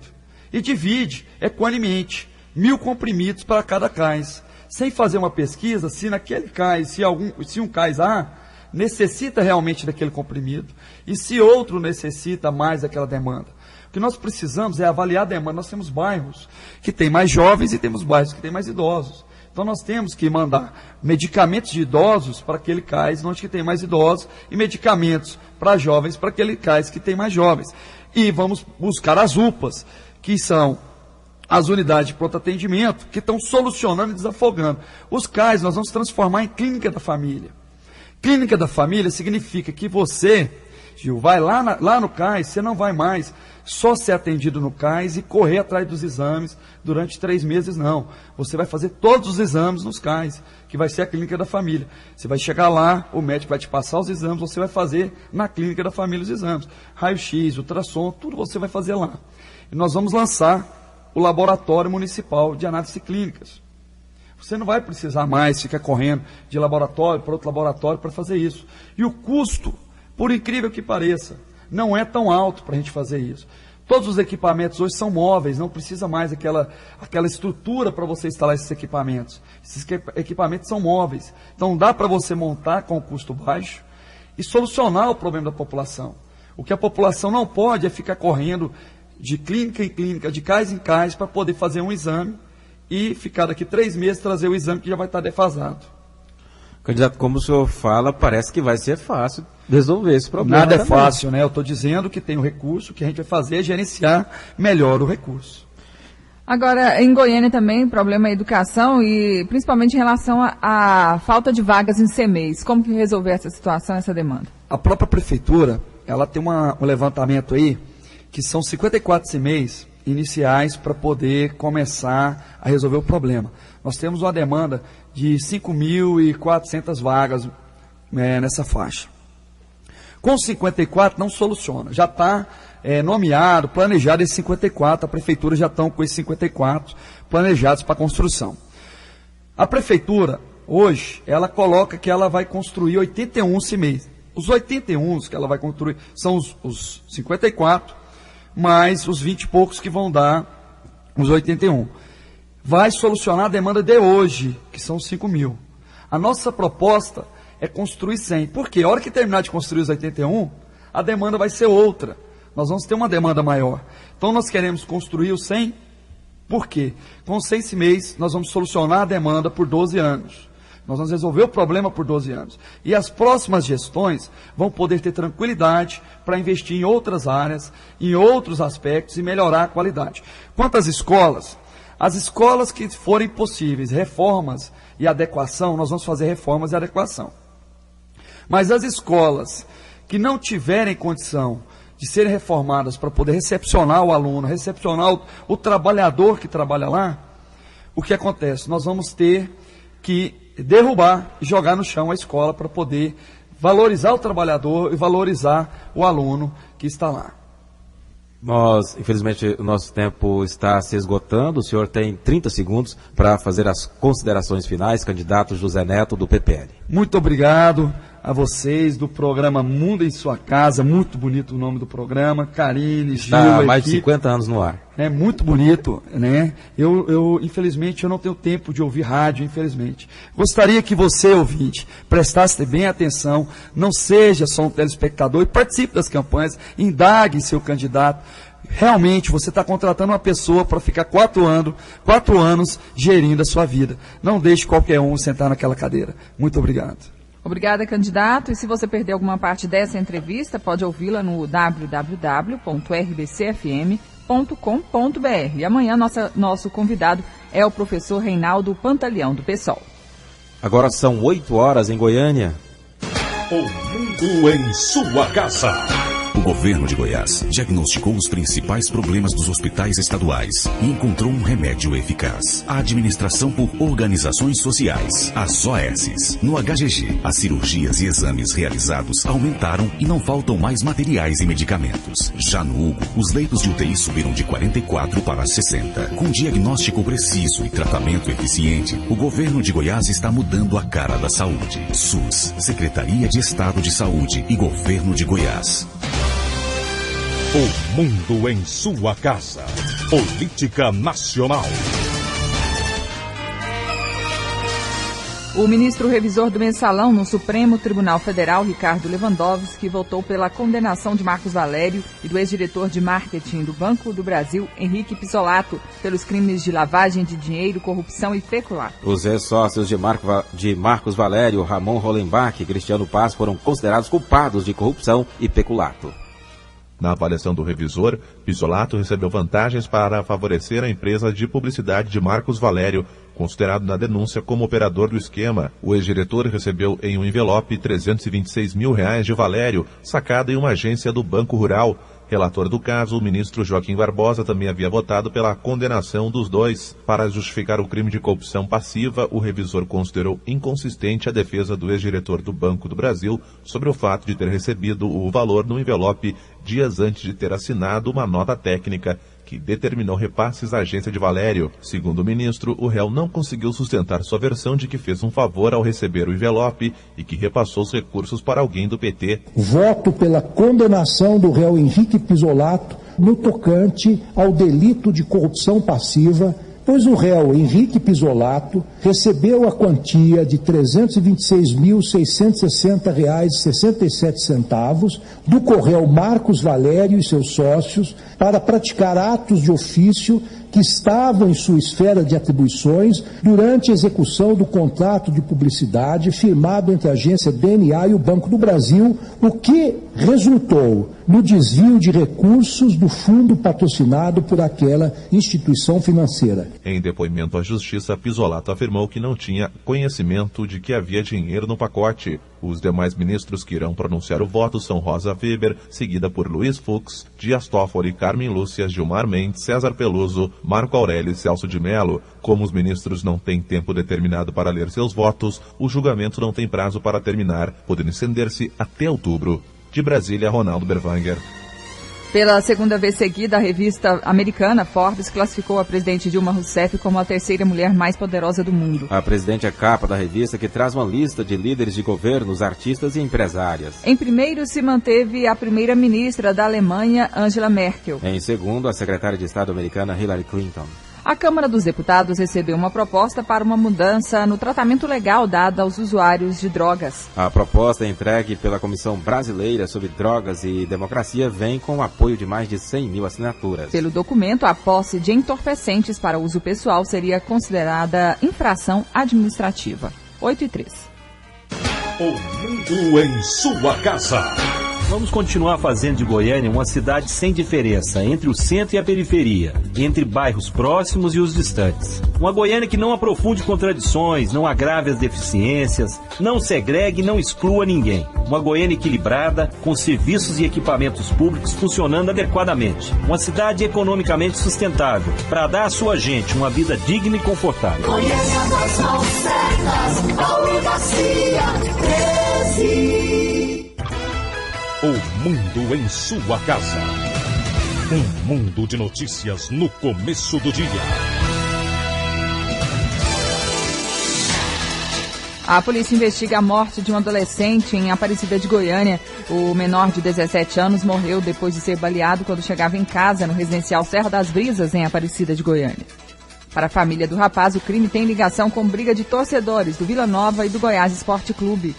E divide equanemente 1.000 comprimidos para cada CAIS. Sem fazer uma pesquisa, se naquele CAIS, se um CAIS A necessita realmente daquele comprimido, e se outro necessita mais daquela demanda. O que nós precisamos é avaliar a demanda. Nós temos bairros que têm mais jovens e temos bairros que têm mais idosos. Então nós temos que mandar medicamentos de idosos para aquele CAIS onde que tem mais idosos e medicamentos para jovens para aquele CAIS que tem mais jovens. E vamos buscar as UPAs, que são as unidades de pronto atendimento, que estão solucionando e desafogando. Os CAIS nós vamos transformar em clínica da família. Clínica da família significa que você, Gil, vai lá no CAIS, você não vai mais só ser atendido no CAIS e correr atrás dos exames durante 3 meses, não. Você vai fazer todos os exames nos CAIS, que vai ser a clínica da família. Você vai chegar lá, o médico vai te passar os exames, você vai fazer na clínica da família os exames. Raio-X, ultrassom, tudo você vai fazer lá. E nós vamos lançar o Laboratório Municipal de Análises Clínicas. Você não vai precisar mais ficar correndo de laboratório para outro laboratório para fazer isso. E o custo, por incrível que pareça, não é tão alto para a gente fazer isso. Todos os equipamentos hoje são móveis, não precisa mais aquela estrutura para você instalar esses equipamentos. Esses equipamentos são móveis. Então dá para você montar com custo baixo e solucionar o problema da população. O que a população não pode é ficar correndo de clínica em clínica, de CAIS em CAIS, para poder fazer um exame e ficar daqui 3 meses trazer o exame que já vai estar defasado. Candidato, como o senhor fala, parece que vai ser fácil resolver esse problema. Nada é fácil, né? Eu estou dizendo que tem o recurso, o que a gente vai fazer é gerenciar melhor o recurso. Agora, em Goiânia também, problema é educação e principalmente em relação à falta de vagas em CMEIs. Como que resolver essa situação, essa demanda? A própria prefeitura, ela tem um levantamento aí, que são 54 CMEIs iniciais para poder começar a resolver o problema. Nós temos uma demanda de 5.400 vagas nessa faixa. Com 54 não soluciona, já está nomeado, planejado esses 54, a prefeitura já estão com esses 54 planejados para construção. A prefeitura, hoje, ela coloca que ela vai construir 81 CMEIs. Os 81 que ela vai construir são os 54, mais os 20 e poucos que vão dar os 81. Vai solucionar a demanda de hoje, que são 5.000. A nossa proposta é construir 100. Por quê? A hora que terminar de construir os 81, a demanda vai ser outra. Nós vamos ter uma demanda maior. Então nós queremos construir os 100. Por quê? Com 100 CMEIs, nós vamos solucionar a demanda por 12 anos. Nós vamos resolver o problema por 12 anos. E as próximas gestões vão poder ter tranquilidade para investir em outras áreas, em outros aspectos e melhorar a qualidade. Quanto às escolas, as escolas que forem possíveis, reformas e adequação, nós vamos fazer reformas e adequação. Mas as escolas que não tiverem condição de serem reformadas para poder recepcionar o aluno, recepcionar o trabalhador que trabalha lá, o que acontece? Nós vamos ter que derrubar e jogar no chão a escola para poder valorizar o trabalhador e valorizar o aluno que está lá. Nós, infelizmente, o nosso tempo está se esgotando. O senhor tem 30 segundos para fazer as considerações finais, candidato José Neto, do PPL. Muito obrigado a vocês do programa Mundo em Sua Casa, muito bonito o nome do programa, Karine, Gil, está há mais de 50 anos no ar. É muito bonito, né? Infelizmente, eu não tenho tempo de ouvir rádio, infelizmente. Gostaria que você, ouvinte, prestasse bem atenção, não seja só um telespectador e participe das campanhas, indague seu candidato, Realmente, você está contratando uma pessoa para ficar 4 anos gerindo a sua vida. Não deixe qualquer um sentar naquela cadeira. Muito obrigado. Obrigada, candidato. E se você perder alguma parte dessa entrevista, pode ouvi-la no www.rbcfm.com.br. E amanhã nosso convidado é o professor Reinaldo Pantaleão, do PSOL. Agora são 8 horas em Goiânia. O mundo em sua casa. O governo de Goiás diagnosticou os principais problemas dos hospitais estaduais e encontrou um remédio eficaz. A administração por organizações sociais, as OS. No HGG, as cirurgias e exames realizados aumentaram e não faltam mais materiais e medicamentos. Já no Hugo, os leitos de UTI subiram de 44 para 60. Com diagnóstico preciso e tratamento eficiente, o governo de Goiás está mudando a cara da saúde. SUS, Secretaria de Estado de Saúde e Governo de Goiás. O mundo em sua casa. Política nacional. O ministro revisor do Mensalão no Supremo Tribunal Federal, Ricardo Lewandowski, votou pela condenação de Marcos Valério e do ex-diretor de marketing do Banco do Brasil, Henrique Pizzolatto, pelos crimes de lavagem de dinheiro, corrupção e peculato. Os ex-sócios de Marcos Valério, Ramon Hollenbach e Cristiano Paz foram considerados culpados de corrupção e peculato. Na avaliação do revisor, Pizzolatto recebeu vantagens para favorecer a empresa de publicidade de Marcos Valério, considerado na denúncia como operador do esquema. O ex-diretor recebeu em um envelope R$326 mil de Valério, sacado em uma agência do Banco Rural. Relator do caso, o ministro Joaquim Barbosa também havia votado pela condenação dos dois. Para justificar o crime de corrupção passiva, o revisor considerou inconsistente a defesa do ex-diretor do Banco do Brasil sobre o fato de ter recebido o valor no envelope dias antes de ter assinado uma nota técnica que determinou repasses à agência de Valério. Segundo o ministro, o réu não conseguiu sustentar sua versão de que fez um favor ao receber o envelope e que repassou os recursos para alguém do PT. Voto pela condenação do réu Henrique Pizzolatto no tocante ao delito de corrupção passiva, pois o réu Henrique Pizzolatto recebeu a quantia de R$ 326.660,67 do Correio Marcos Valério e seus sócios para praticar atos de ofício que estavam em sua esfera de atribuições durante a execução do contrato de publicidade firmado entre a agência DNA e o Banco do Brasil, o que resultou no desvio de recursos do fundo patrocinado por aquela instituição financeira. Em depoimento à Justiça, Pizzolatto afirmou que não tinha conhecimento de que havia dinheiro no pacote. Os demais ministros que irão pronunciar o voto são Rosa Weber, seguida por Luiz Fux, Dias Toffoli, Carmen Lúcia, Gilmar Mendes, César Peluso, Marco Aurélio e Celso de Mello. Como os ministros não têm tempo determinado para ler seus votos, o julgamento não tem prazo para terminar, podendo estender-se até outubro. De Brasília, Ronaldo Berwanger. Pela segunda vez seguida, a revista americana Forbes classificou a presidente Dilma Rousseff como a terceira mulher mais poderosa do mundo. A presidente é capa da revista, que traz uma lista de líderes de governos, artistas e empresárias. Em primeiro se manteve a primeira-ministra da Alemanha, Angela Merkel. Em segundo, a secretária de Estado americana Hillary Clinton. A Câmara dos Deputados recebeu uma proposta para uma mudança no tratamento legal dado aos usuários de drogas. A proposta entregue pela Comissão Brasileira sobre Drogas e Democracia vem com o apoio de mais de 100 mil assinaturas. Pelo documento, a posse de entorpecentes para uso pessoal seria considerada infração administrativa. 8:03. O mundo em sua casa. Vamos continuar fazendo de Goiânia uma cidade sem diferença entre o centro e a periferia, entre bairros próximos e os distantes. Uma Goiânia que não aprofunde contradições, não agrave as deficiências, não segregue e não exclua ninguém. Uma Goiânia equilibrada, com serviços e equipamentos públicos funcionando adequadamente. Uma cidade economicamente sustentável, para dar à sua gente uma vida digna e confortável. Goiânia das mãos certas, Paulo Garcia, 13. O mundo em sua casa. Um mundo de notícias no começo do dia. A polícia investiga a morte de um adolescente em Aparecida de Goiânia. O menor de 17 anos morreu depois de ser baleado quando chegava em casa no residencial Serra das Brisas, em Aparecida de Goiânia. Para a família do rapaz, o crime tem ligação com briga de torcedores do Vila Nova e do Goiás Esporte Clube.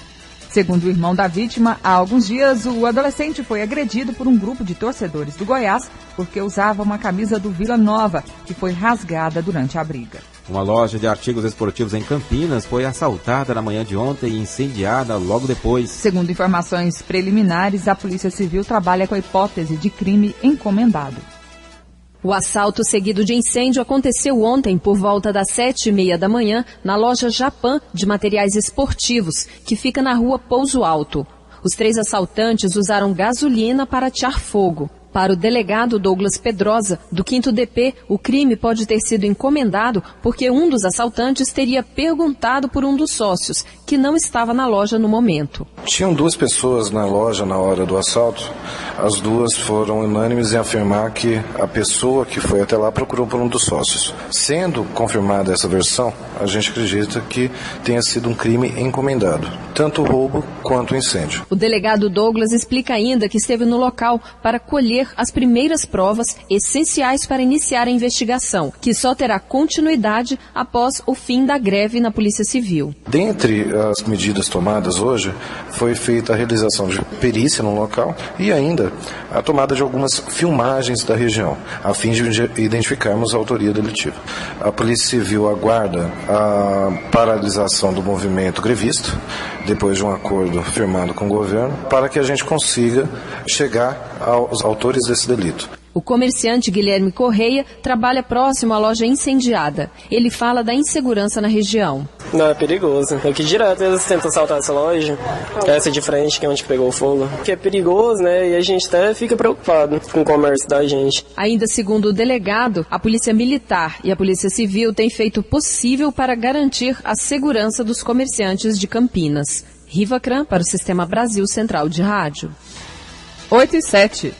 Segundo o irmão da vítima, há alguns dias o adolescente foi agredido por um grupo de torcedores do Goiás porque usava uma camisa do Vila Nova, que foi rasgada durante a briga. Uma loja de artigos esportivos em Campinas foi assaltada na manhã de ontem e incendiada logo depois. Segundo informações preliminares, a Polícia Civil trabalha com a hipótese de crime encomendado. O assalto seguido de incêndio aconteceu ontem por volta das 7h30 da manhã na loja Japan de materiais esportivos, que fica na rua Pouso Alto. Os 3 assaltantes usaram gasolina para atear fogo. Para o delegado Douglas Pedrosa, do 5º DP, o crime pode ter sido encomendado porque um dos assaltantes teria perguntado por um dos sócios, que não estava na loja no momento. Tinham 2 pessoas na loja na hora do assalto. As 2 foram unânimes em afirmar que a pessoa que foi até lá procurou por um dos sócios. Sendo confirmada essa versão, a gente acredita que tenha sido um crime encomendado, tanto o roubo quanto o incêndio. O delegado Douglas explica ainda que esteve no local para colher as primeiras provas essenciais para iniciar a investigação, que só terá continuidade após o fim da greve na Polícia Civil. Dentre as medidas tomadas hoje, foi feita a realização de perícia no local e ainda a tomada de algumas filmagens da região, a fim de identificarmos a autoria delitiva. A Polícia Civil aguarda a paralisação do movimento grevista, depois de um acordo firmado com o governo, para que a gente consiga chegar aos autores desse delito. O comerciante Guilherme Correia trabalha próximo à loja incendiada. Ele fala da insegurança na região. Não, é perigoso. Aqui direto eles tentam assaltar essa loja, essa de frente, que é onde pegou o fogo. Que é perigoso, né? E a gente até fica preocupado com o comércio da gente. Ainda segundo o delegado, a Polícia Militar e a Polícia Civil têm feito o possível para garantir a segurança dos comerciantes de Campinas. Riva Cran para o Sistema Brasil Central de Rádio. 8h07.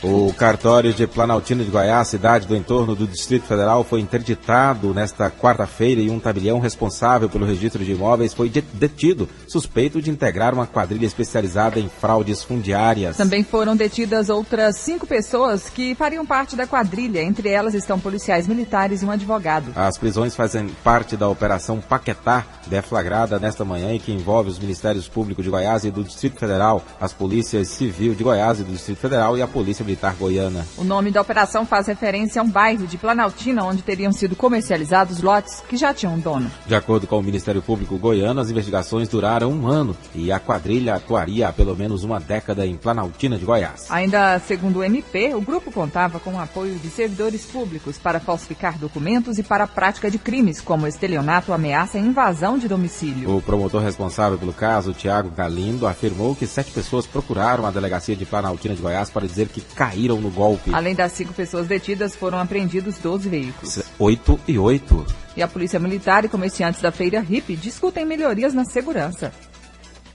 O cartório de Planaltina de Goiás, cidade do entorno do Distrito Federal, foi interditado nesta quarta-feira e um tabelião responsável pelo registro de imóveis foi detido, suspeito de integrar uma quadrilha especializada em fraudes fundiárias. Também foram detidas outras 5 pessoas que fariam parte da quadrilha. Entre elas estão policiais militares e um advogado. As prisões fazem parte da Operação Paquetá, deflagrada nesta manhã e que envolve os Ministérios Públicos de Goiás e do Distrito Federal, as Polícias Civil de Goiás e do Distrito Federal e a Polícia Militar Goiana. O nome da operação faz referência a um bairro de Planaltina onde teriam sido comercializados lotes que já tinham dono. De acordo com o Ministério Público goiano, as investigações duraram 1 ano e a quadrilha atuaria há pelo menos uma década em Planaltina de Goiás. Ainda segundo o MP, o grupo contava com o apoio de servidores públicos para falsificar documentos e para a prática de crimes como estelionato, ameaça e invasão de domicílio. O promotor responsável pelo caso, Tiago Galindo, afirmou que 7 pessoas procuraram a delegacia de Planaltina de Goiás para dizer que caíram no golpe. Além das 5 pessoas detidas, foram apreendidos 12 veículos. 8 e 8. E a Polícia Militar e comerciantes da Feira Hippie discutem melhorias na segurança.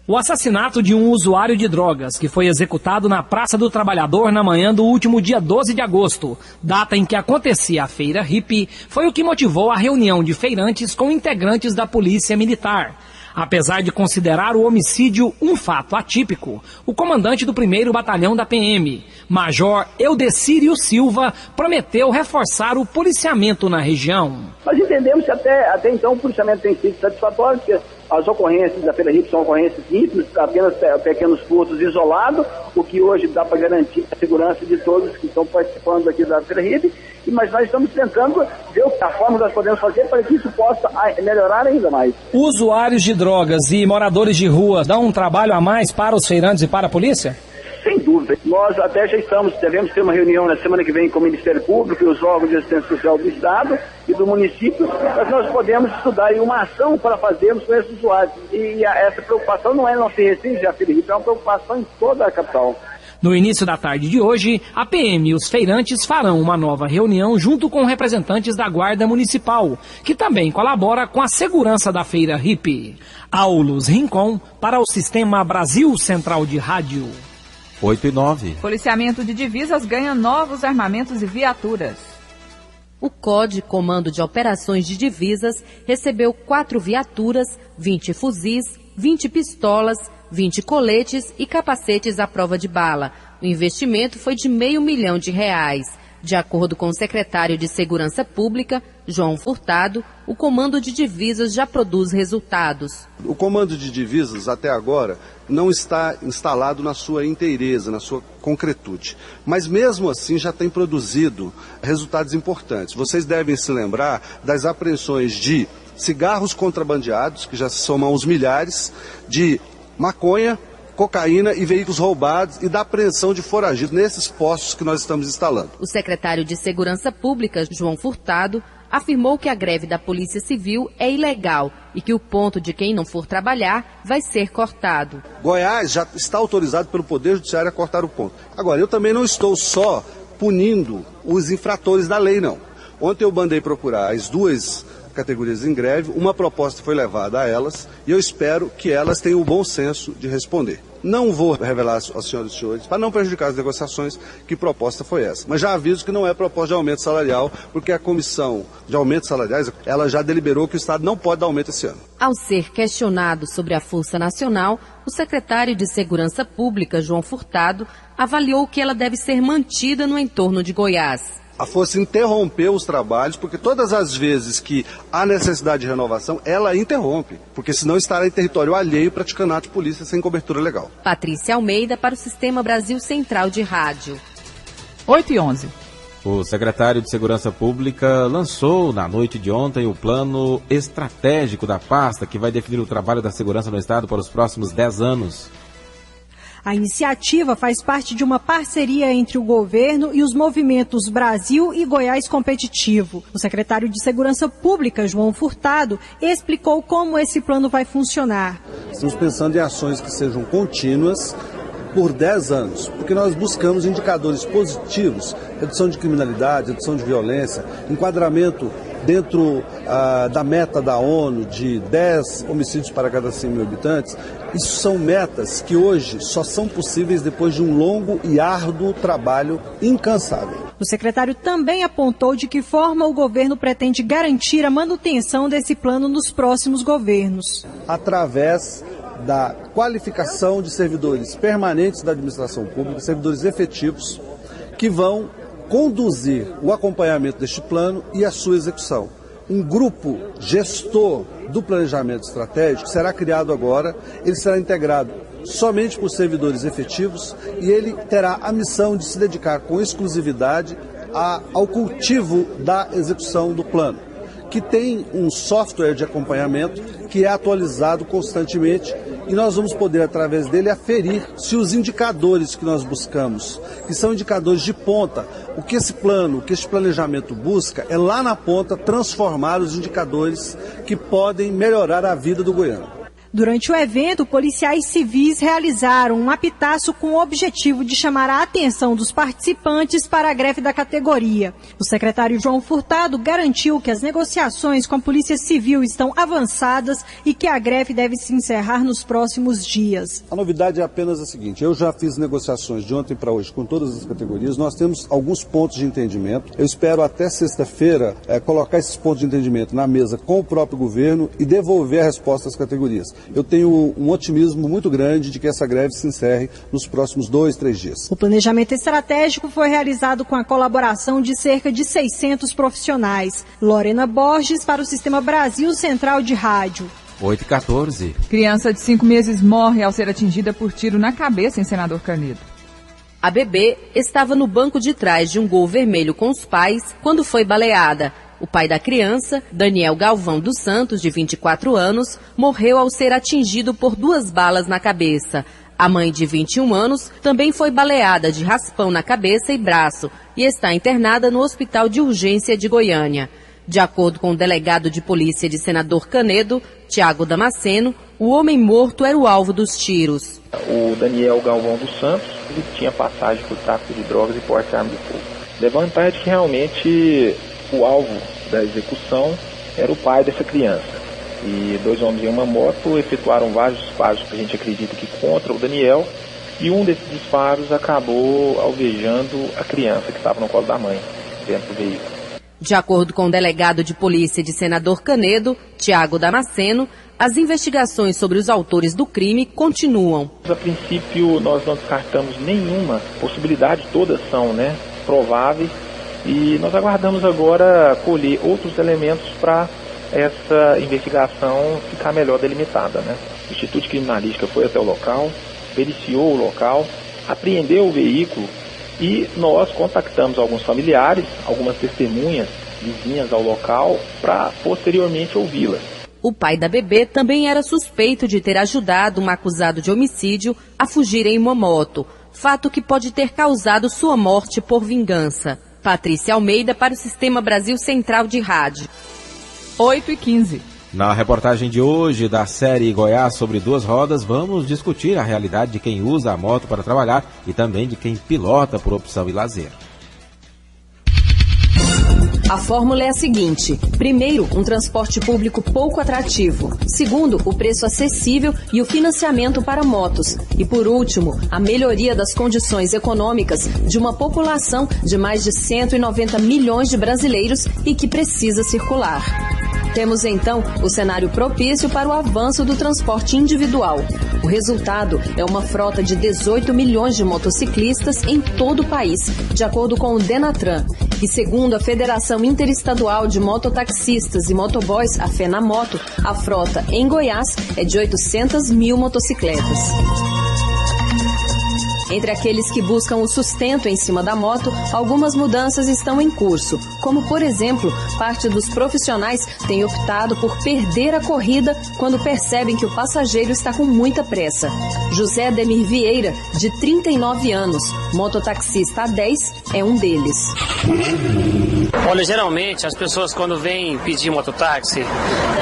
O assassinato de um usuário de drogas que foi executado na Praça do Trabalhador na manhã do último dia 12 de agosto, data em que acontecia a Feira Hippie, foi o que motivou a reunião de feirantes com integrantes da Polícia Militar. Apesar de considerar o homicídio um fato atípico, o comandante do 1º Batalhão da PM, Major Eudecírio Silva, prometeu reforçar o policiamento na região. Nós entendemos que até então o policiamento tem sido satisfatório, porque as ocorrências da Feira Hippie são ocorrências simples, apenas pequenos furtos isolados, o que hoje dá para garantir a segurança de todos que estão participando aqui da Feira Hippie, mas nós estamos tentando ver a forma que nós podemos fazer para que isso possa melhorar ainda mais. Usuários de drogas e moradores de rua dão um trabalho a mais para os feirantes e para a polícia? Sem dúvida. Nós até já devemos ter uma reunião na semana que vem com o Ministério Público e os órgãos de assistência social do Estado e do município, mas nós podemos estudar aí uma ação para fazermos com esses usuários. E essa preocupação não se restringe à Feira Hippie, é uma preocupação em toda a capital. No início da tarde de hoje, a PM e os feirantes farão uma nova reunião junto com representantes da Guarda Municipal, que também colabora com a segurança da Feira Hippie. Aulos Rincon para o Sistema Brasil Central de Rádio. 8 e 9. Policiamento de divisas ganha novos armamentos e viaturas. O COD, Comando de Operações de Divisas, recebeu 4 viaturas, 20 fuzis, 20 pistolas, 20 coletes e capacetes à prova de bala. O investimento foi de R$500 mil. De acordo com o secretário de Segurança Pública, João Furtado, o Comando de Divisas já produz resultados. O Comando de Divisas, até agora, não está instalado na sua inteireza, na sua concretude. Mas mesmo assim já tem produzido resultados importantes. Vocês devem se lembrar das apreensões de cigarros contrabandeados, que já se somam aos milhares, de maconha, cocaína e veículos roubados, e da apreensão de foragidos nesses postos que nós estamos instalando. O secretário de Segurança Pública, João Furtado, afirmou que a greve da Polícia Civil é ilegal e que o ponto de quem não for trabalhar vai ser cortado. Goiás já está autorizado pelo Poder Judiciário a cortar o ponto. Agora, eu também não estou só punindo os infratores da lei, não. Ontem eu mandei procurar as duas categorias em greve, uma proposta foi levada a elas e eu espero que elas tenham o bom senso de responder. Não vou revelar aos senhores e senhores, para não prejudicar as negociações, que proposta foi essa. Mas já aviso que não é proposta de aumento salarial, porque a comissão de aumentos salariais, ela já deliberou que o Estado não pode dar aumento esse ano. Ao ser questionado sobre a Força Nacional, o secretário de Segurança Pública, João Furtado, avaliou que ela deve ser mantida no entorno de Goiás. A Força interrompeu os trabalhos, porque todas as vezes que há necessidade de renovação, ela interrompe, porque senão estará em território alheio praticando ato de polícia sem cobertura legal. Patrícia Almeida para o Sistema Brasil Central de Rádio. 8h11. O secretário de Segurança Pública lançou na noite de ontem o plano estratégico da pasta que vai definir o trabalho da segurança no Estado para os próximos 10 anos. A iniciativa faz parte de uma parceria entre o governo e os movimentos Brasil e Goiás Competitivo. O secretário de Segurança Pública, João Furtado, explicou como esse plano vai funcionar. Estamos pensando em ações que sejam contínuas por 10 anos, porque nós buscamos indicadores positivos, redução de criminalidade, redução de violência, enquadramento dentro da meta da ONU de 10 homicídios para cada 100 mil habitantes. Isso são metas que hoje só são possíveis depois de um longo e árduo trabalho incansável. O secretário também apontou de que forma o governo pretende garantir a manutenção desse plano nos próximos governos. Através da qualificação de servidores permanentes da administração pública, servidores efetivos, que vão conduzir o acompanhamento deste plano e a sua execução. Um grupo gestor do planejamento estratégico será criado agora, ele será integrado somente por servidores efetivos e ele terá a missão de se dedicar com exclusividade ao cultivo da execução do plano, que tem um software de acompanhamento que é atualizado constantemente e nós vamos poder, através dele, aferir se os indicadores que nós buscamos, que são indicadores de ponta, o que esse plano, o que esse planejamento busca é lá na ponta transformar os indicadores que podem melhorar a vida do goiano. Durante o evento, policiais civis realizaram um apitaço com o objetivo de chamar a atenção dos participantes para a greve da categoria. O secretário João Furtado garantiu que as negociações com a Polícia Civil estão avançadas e que a greve deve se encerrar nos próximos dias. A novidade é apenas a seguinte: eu já fiz negociações de ontem para hoje com todas as categorias, nós temos alguns pontos de entendimento. Eu espero até sexta-feira colocar esses pontos de entendimento na mesa com o próprio governo e devolver a resposta às categorias. Eu tenho um otimismo muito grande de que essa greve se encerre nos próximos 2, 3 dias. O planejamento estratégico foi realizado com a colaboração de cerca de 600 profissionais. Lorena Borges para o Sistema Brasil Central de Rádio. 8h14. Criança de 5 meses morre ao ser atingida por tiro na cabeça em Senador Canedo. A bebê estava no banco de trás de um Gol vermelho com os pais quando foi baleada. O pai da criança, Daniel Galvão dos Santos, de 24 anos, morreu ao ser atingido por 2 balas na cabeça. A mãe, de 21 anos, também foi baleada de raspão na cabeça e braço e está internada no Hospital de Urgência de Goiânia. De acordo com o delegado de polícia de Senador Canedo, Tiago Damasceno, o homem morto era o alvo dos tiros. O Daniel Galvão dos Santos, ele tinha passagem por tráfico de drogas e porte de arma de fogo. Levantar de que realmente o alvo da execução era o pai dessa criança. E 2 homens em uma moto efetuaram vários disparos, que a gente acredita que contra o Daniel, e um desses disparos acabou alvejando a criança que estava no colo da mãe, dentro do veículo. De acordo com o delegado de polícia de Senador Canedo, Tiago Damasceno, as investigações sobre os autores do crime continuam. A princípio, nós não descartamos nenhuma possibilidade, todas são prováveis, E nós aguardamos agora colher outros elementos para essa investigação ficar melhor delimitada, né? O Instituto de Criminalística foi até o local, periciou o local, apreendeu o veículo e nós contactamos alguns familiares, algumas testemunhas vizinhas ao local para posteriormente ouvi-las. O pai da bebê também era suspeito de ter ajudado um acusado de homicídio a fugir em uma moto, fato que pode ter causado sua morte por vingança. Patrícia Almeida para o Sistema Brasil Central de Rádio. 8h15. Na reportagem de hoje da série Goiás sobre duas rodas, vamos discutir a realidade de quem usa a moto para trabalhar e também de quem pilota por opção e lazer. A fórmula é a seguinte: primeiro, um transporte público pouco atrativo. Segundo, o preço acessível e o financiamento para motos. E por último, a melhoria das condições econômicas de uma população de mais de 190 milhões de brasileiros e que precisa circular. Temos então o cenário propício para o avanço do transporte individual. O resultado é uma frota de 18 milhões de motociclistas em todo o país, de acordo com o Denatran. E segundo a Federação Interestadual de Mototaxistas e Motoboys, a FENAMOTO, a frota em Goiás é de 800 mil motocicletas. Entre aqueles que buscam o sustento em cima da moto, algumas mudanças estão em curso, como, por exemplo, parte dos profissionais tem optado por perder a corrida quando percebem que o passageiro está com muita pressa. José Ademir Vieira, de 39 anos, mototaxista há 10, é um deles. Olha, geralmente as pessoas quando vêm pedir mototáxi,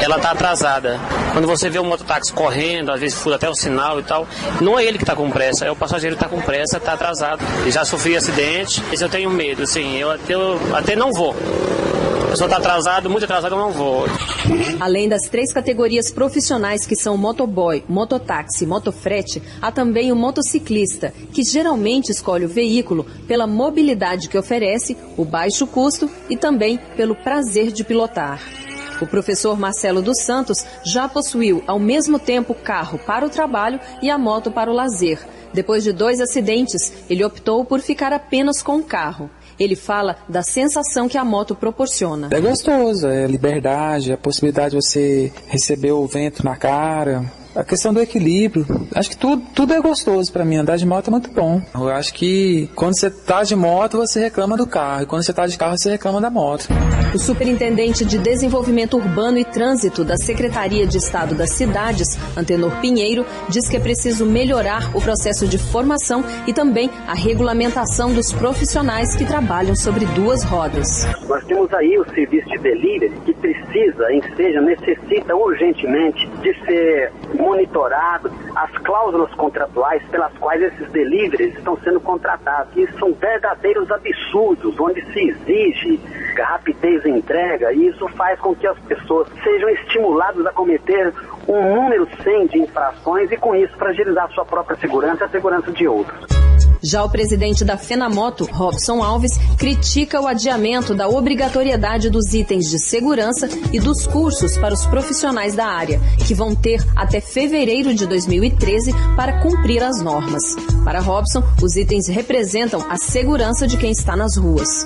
ela está atrasada. Quando você vê o mototáxi correndo, às vezes fura até o sinal e tal, não é ele que está com pressa, é o passageiro que está com pressa, está atrasado. E já sofri acidente, mas eu tenho medo, assim, eu até não vou. A pessoa está atrasado, muito atrasado, eu não vou. Além das 3 categorias profissionais que são motoboy, mototáxi e motofrete, há também o motociclista, que geralmente escolhe o veículo pela mobilidade que oferece, o baixo custo e também pelo prazer de pilotar. O professor Marcelo dos Santos já possuiu ao mesmo tempo o carro para o trabalho e a moto para o lazer. Depois de 2 acidentes, ele optou por ficar apenas com o carro. Ele fala da sensação que a moto proporciona. É gostoso, é liberdade, a possibilidade de você receber o vento na cara, a questão do equilíbrio. Acho que tudo é gostoso para mim, andar de moto é muito bom. Eu acho que quando você tá de moto, você reclama do carro, e quando você tá de carro, você reclama da moto. O superintendente de Desenvolvimento Urbano e Trânsito da Secretaria de Estado das Cidades, Antenor Pinheiro, diz que é preciso melhorar o processo de formação e também a regulamentação dos profissionais que trabalham sobre 2 rodas. Nós temos aí o serviço de delivery que necessita urgentemente de ser monitorado, as cláusulas contratuais pelas quais esses deliveries estão sendo contratados. Isso são verdadeiros absurdos, onde se exige rapidez em entrega, e isso faz com que as pessoas sejam estimuladas a cometer um número 100 de infrações e com isso fragilizar sua própria segurança e a segurança de outros. Já o presidente da FENAMOTO, Robson Alves, critica o adiamento da obrigatoriedade dos itens de segurança e dos cursos para os profissionais da área, que vão ter até fevereiro de 2013 para cumprir as normas. Para Robson, os itens representam a segurança de quem está nas ruas.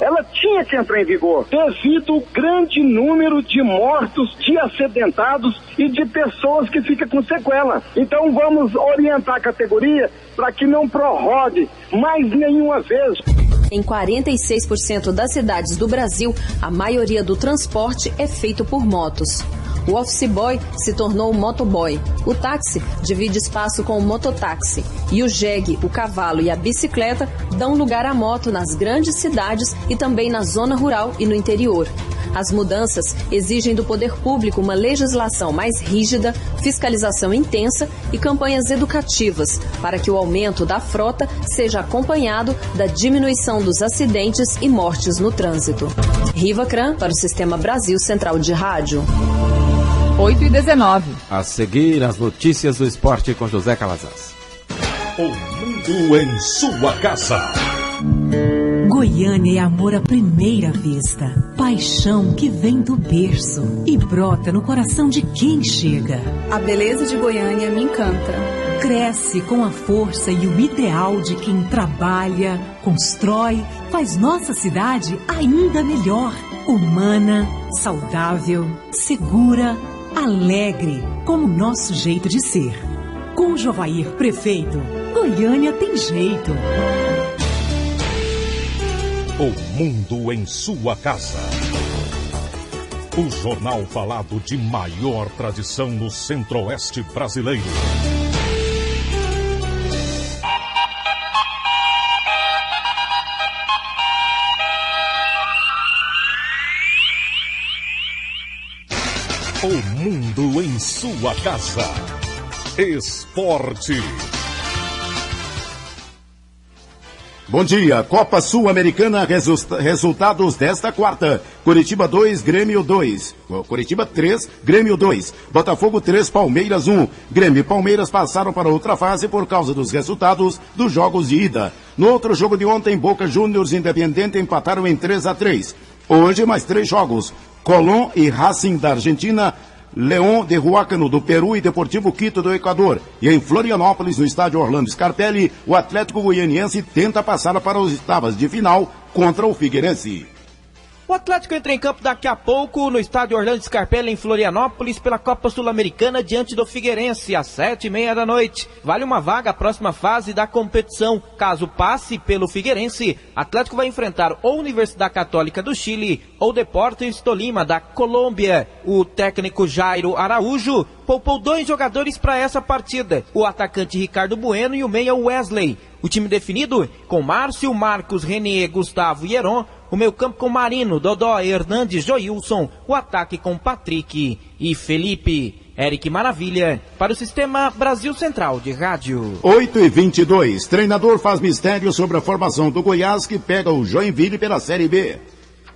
Ela tinha que entrar em vigor devido ao grande número de mortos, de acidentados e de pessoas que ficam com sequela. Então vamos orientar a categoria para que não prorrogue mais nenhuma vez. Em 46% das cidades do Brasil, a maioria do transporte é feito por motos. O office boy se tornou motoboy. O táxi divide espaço com o mototáxi. E o jegue, o cavalo e a bicicleta dão lugar à moto nas grandes cidades e também na zona rural e no interior. As mudanças exigem do poder público uma legislação mais rígida, fiscalização intensa e campanhas educativas para que o aumento da frota seja acompanhado da diminuição dos acidentes e mortes no trânsito. Riva Cran para o Sistema Brasil Central de Rádio. 8h19. A seguir, as notícias do esporte com José Calazans. O mundo em sua casa. Goiânia é amor à primeira vista, paixão que vem do berço e brota no coração de quem chega. A beleza de Goiânia me encanta. cresce com a força e o ideal de quem trabalha, constrói, faz nossa cidade ainda melhor. Humana, saudável, segura, alegre, como nosso jeito de ser. Com o Jovair prefeito, Goiânia tem jeito. O mundo em sua casa. O jornal falado de maior tradição no Centro-Oeste brasileiro. O mundo em sua casa. Esporte. Bom dia, Copa Sul-Americana, resultados desta quarta. Curitiba 2, Grêmio 2. Curitiba 3, Grêmio 2. Botafogo 3, Palmeiras 1. Grêmio e Palmeiras passaram para outra fase por causa dos resultados dos jogos de ida. No outro jogo de ontem, Boca Juniors e Independiente empataram em 3-3. Hoje, mais 3 jogos. Colón e Racing da Argentina, León de Huácano do Peru e Deportivo Quito do Equador. E em Florianópolis, no estádio Orlando Scarpelli, o Atlético Goianiense tenta passar para os oitavas de final contra o Figueirense. O Atlético entra em campo daqui a pouco no estádio Orlando Scarpelli em Florianópolis pela Copa Sul-Americana diante do Figueirense às 7h30 da noite. Vale uma vaga à próxima fase da competição. Caso passe pelo Figueirense, Atlético vai enfrentar ou Universidade Católica do Chile ou Deportes Tolima da Colômbia. O técnico Jairo Araújo poupou 2 jogadores para essa partida, o atacante Ricardo Bueno e o meia Wesley. O time definido com Márcio, Marcos, René, Gustavo e Heron. O meio campo com Marino, Dodó, Hernandes, Joilson. O ataque com Patrick e Felipe. Eric Maravilha, para o Sistema Brasil Central de Rádio. 8h22. Treinador faz mistério sobre a formação do Goiás que pega o Joinville pela Série B.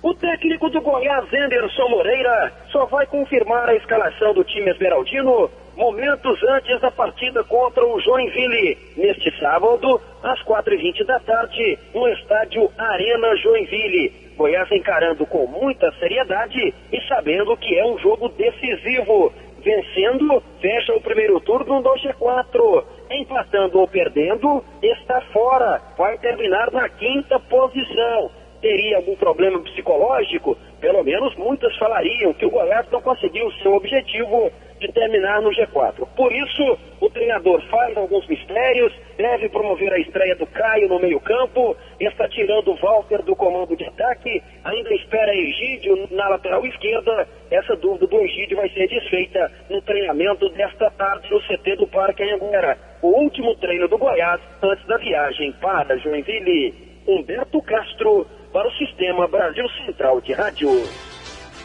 O técnico do Goiás, Anderson Moreira, só vai confirmar a escalação do time esmeraldino momentos antes da partida contra o Joinville, neste sábado, às 4h20 da tarde, no estádio Arena Joinville. Goiás encarando com muita seriedade e sabendo que é um jogo decisivo. Vencendo, fecha o primeiro turno do G4. Empatando ou perdendo, está fora. Vai terminar na 5ª posição. Teria algum problema psicológico? Pelo menos muitos falariam que o Goiás não conseguiu seu objetivo de terminar no G4. Por isso, o treinador faz alguns mistérios, deve promover a estreia do Caio no meio-campo, está tirando o Walter do comando de ataque, ainda espera Egídio na lateral esquerda. Essa dúvida do Egídio vai ser desfeita no treinamento desta tarde no CT do Parque Anhanguera. O último treino do Goiás antes da viagem para Joinville. Humberto Castro, para o Sistema Brasil Central de Rádio.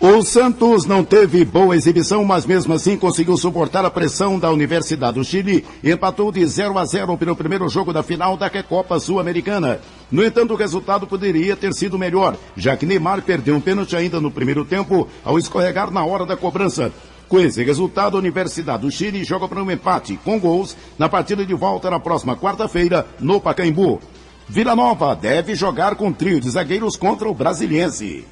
O Santos não teve boa exibição, mas mesmo assim conseguiu suportar a pressão da Universidade do Chile e empatou de 0-0 pelo primeiro jogo da final da Recopa Sul-Americana. No entanto, o resultado poderia ter sido melhor, já que Neymar perdeu um pênalti ainda no primeiro tempo ao escorregar na hora da cobrança. Com esse resultado, a Universidade do Chile joga para um empate com gols na partida de volta na próxima quarta-feira no Pacaembu. Vila Nova deve jogar com trio de zagueiros contra o Brasiliense.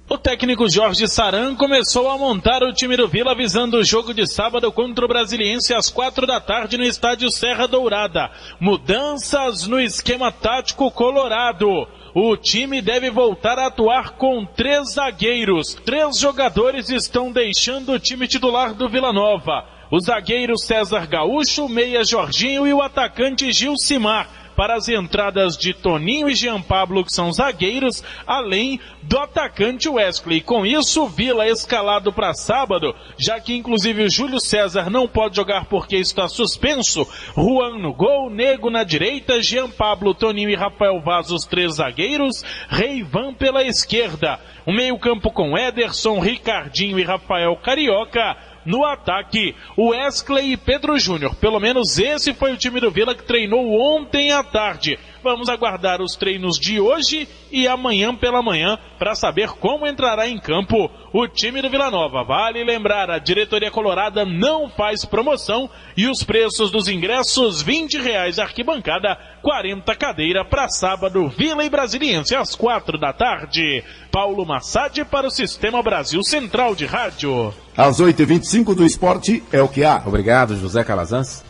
O técnico Jorge Saran começou a montar o time do Vila visando o jogo de sábado contra o Brasiliense às 4 da tarde no estádio Serra Dourada. Mudanças no esquema tático colorado. O time deve voltar a atuar com 3 zagueiros. 3 jogadores estão deixando o time titular do Vila Nova. O zagueiro César Gaúcho, o meia Jorginho e o atacante Gilcimar. Para as entradas de Toninho e Jean Pablo, que são zagueiros, além do atacante Wesley. Com isso, Vila escalado para sábado, já que inclusive o Júlio César não pode jogar porque está suspenso. Juan no gol, Nego na direita, Jean Pablo, Toninho e Rafael Vaz, os 3 zagueiros, Reivan pela esquerda. O meio-campo com Ederson, Ricardinho e Rafael Carioca. No ataque, Wesley e Pedro Júnior. Pelo menos esse foi o time do Vila que treinou ontem à tarde. Vamos aguardar os treinos de hoje e amanhã pela manhã para saber como entrará em campo o time do Vila Nova. Vale lembrar, a diretoria colorada não faz promoção e os preços dos ingressos, R$20 arquibancada, 40 cadeira para sábado, Vila e Brasiliense às 4 da tarde. Paulo Massad para o Sistema Brasil Central de Rádio. Às 8h25 do esporte é o que há. Obrigado, José Calazans.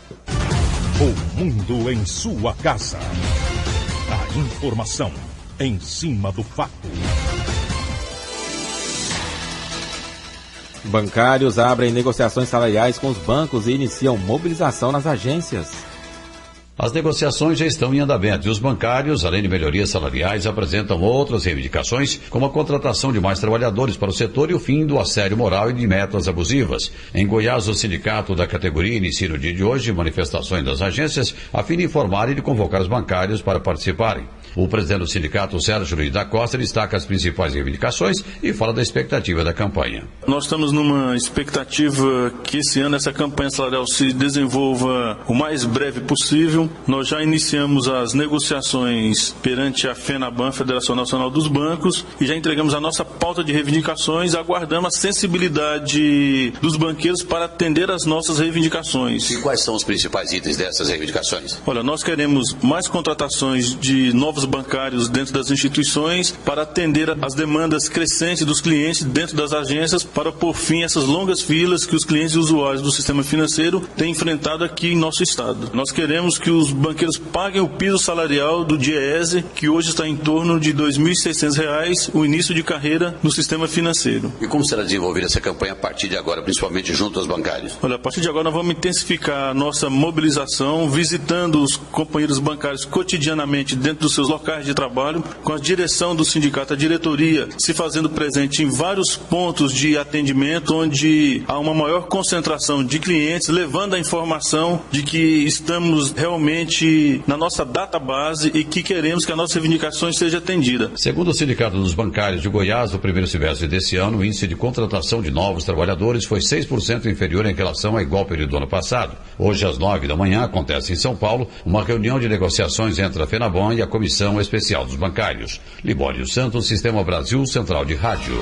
O mundo em sua casa. A informação em cima do fato. Bancários abrem negociações salariais com os bancos e iniciam mobilização nas agências. As negociações já estão em andamento e os bancários, além de melhorias salariais, apresentam outras reivindicações, como a contratação de mais trabalhadores para o setor e o fim do assédio moral e de metas abusivas. Em Goiás, o sindicato da categoria inicia no dia de hoje manifestações das agências a fim de informar e de convocar os bancários para participarem. O presidente do sindicato, Sérgio Luiz da Costa, destaca as principais reivindicações e fala da expectativa da campanha. Nós estamos numa expectativa que esse ano essa campanha salarial se desenvolva o mais breve possível. Nós já iniciamos as negociações perante a FENABAN, Federação Nacional dos Bancos, e já entregamos a nossa pauta de reivindicações, aguardamos a sensibilidade dos banqueiros para atender às nossas reivindicações. E quais são os principais itens dessas reivindicações? Olha, nós queremos mais contratações de novos bancários dentro das instituições para atender às demandas crescentes dos clientes dentro das agências, para pôr fim a essas longas filas que os clientes e usuários do sistema financeiro têm enfrentado aqui em nosso estado. Nós queremos que os banqueiros paguem o piso salarial do DIEESE, que hoje está em torno de R$ 2.600, o início de carreira no sistema financeiro. E como será desenvolvida essa campanha a partir de agora, principalmente junto aos bancários? Olha, a partir de agora nós vamos intensificar a nossa mobilização, visitando os companheiros bancários cotidianamente dentro dos seus locais de trabalho, com a direção do sindicato, a diretoria se fazendo presente em vários pontos de atendimento, onde há uma maior concentração de clientes, levando a informação de que estamos realmente na nossa database e que queremos que as nossas reivindicações sejam atendidas. Segundo o Sindicato dos Bancários de Goiás, no primeiro semestre desse ano, o índice de contratação de novos trabalhadores foi 6% inferior em relação ao igual período do ano passado. Hoje, às 9 da manhã, acontece em São Paulo uma reunião de negociações entre a FENABAN e a Comissão Especial dos Bancários. Libório Santos, Sistema Brasil Central de Rádio.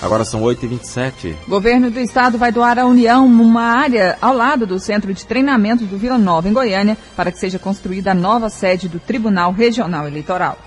Agora são 8h27. Governo do Estado vai doar à União uma área ao lado do Centro de Treinamento do Vila Nova, em Goiânia, para que seja construída a nova sede do Tribunal Regional Eleitoral.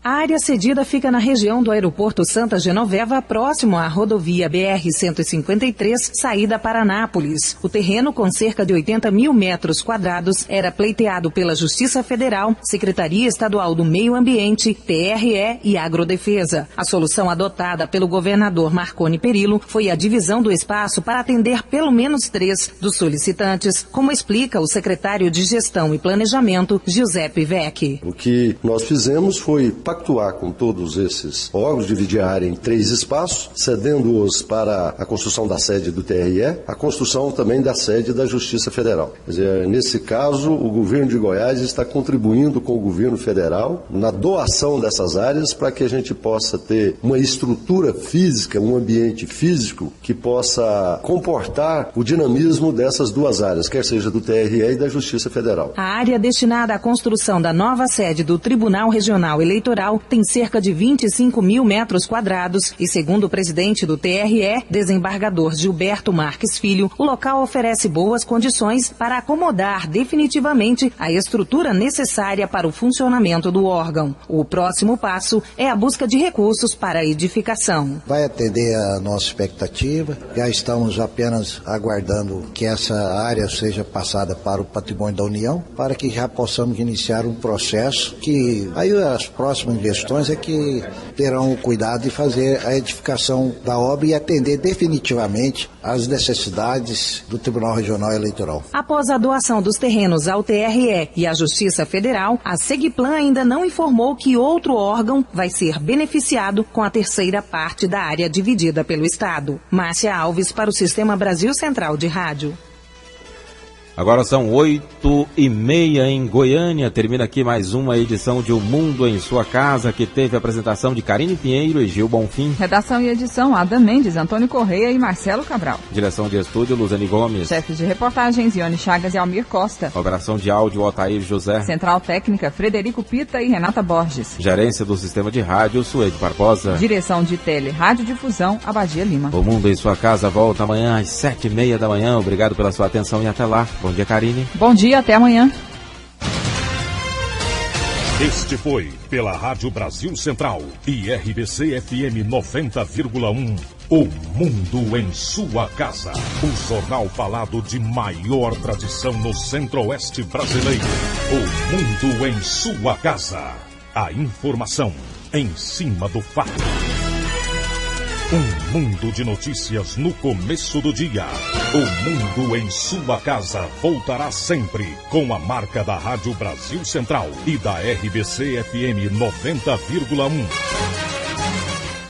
A área cedida fica na região do aeroporto Santa Genoveva, próximo à rodovia BR-153, saída para Anápolis. O terreno, com cerca de 80 mil metros quadrados, era pleiteado pela Justiça Federal, Secretaria Estadual do Meio Ambiente, TRE e Agrodefesa. A solução adotada pelo governador Marconi Perillo foi a divisão do espaço para atender pelo menos 3 dos solicitantes, como explica o secretário de Gestão e Planejamento, Giuseppe Vecchi. O que nós fizemos foi pactuar com todos esses órgãos, dividir a área em 3 espaços, cedendo-os para a construção da sede do TRE, a construção também da sede da Justiça Federal. Quer dizer, nesse caso, o governo de Goiás está contribuindo com o governo federal na doação dessas áreas para que a gente possa ter uma estrutura física, um ambiente físico que possa comportar o dinamismo dessas duas áreas, quer seja do TRE e da Justiça Federal. A área destinada à construção da nova sede do Tribunal Regional Eleitoral tem cerca de 25 mil metros quadrados e, segundo o presidente do TRE, desembargador Gilberto Marques Filho, o local oferece boas condições para acomodar definitivamente a estrutura necessária para o funcionamento do órgão. O próximo passo é a busca de recursos para a edificação. Vai atender a nossa expectativa, já estamos apenas aguardando que essa área seja passada para o patrimônio da União, para que já possamos iniciar um processo que aí as próximas gestões é que terão o cuidado de fazer a edificação da obra e atender definitivamente às necessidades do Tribunal Regional Eleitoral. Após a doação dos terrenos ao TRE e à Justiça Federal, a Segiplan ainda não informou que outro órgão vai ser beneficiado com a terceira parte da área dividida pelo Estado. Márcia Alves para o Sistema Brasil Central de Rádio. Agora são 8h30 em Goiânia. Termina aqui mais uma edição de O Mundo em Sua Casa, que teve a apresentação de Karine Pinheiro e Gil Bonfim. Redação e edição, Ada Mendes, Antônio Correia e Marcelo Cabral. Direção de estúdio, Luzane Gomes. Chefes de reportagens, Ione Chagas e Almir Costa. Operação de áudio, Otair José. Central técnica, Frederico Pita e Renata Borges. Gerência do Sistema de Rádio, Suede Barbosa. Direção de Tele, Radiodifusão, Abadia Lima. O Mundo em Sua Casa volta amanhã às 7h30 da manhã. Obrigado pela sua atenção e até lá. Bom dia, Karine. Bom dia, até amanhã. Este foi, pela Rádio Brasil Central e RBC FM 90,1, O Mundo em Sua Casa. O jornal falado de maior tradição no Centro-Oeste brasileiro. O Mundo em Sua Casa. A informação em cima do fato. Um mundo de notícias no começo do dia. O Mundo em Sua Casa voltará sempre com a marca da Rádio Brasil Central e da RBC FM 90,1.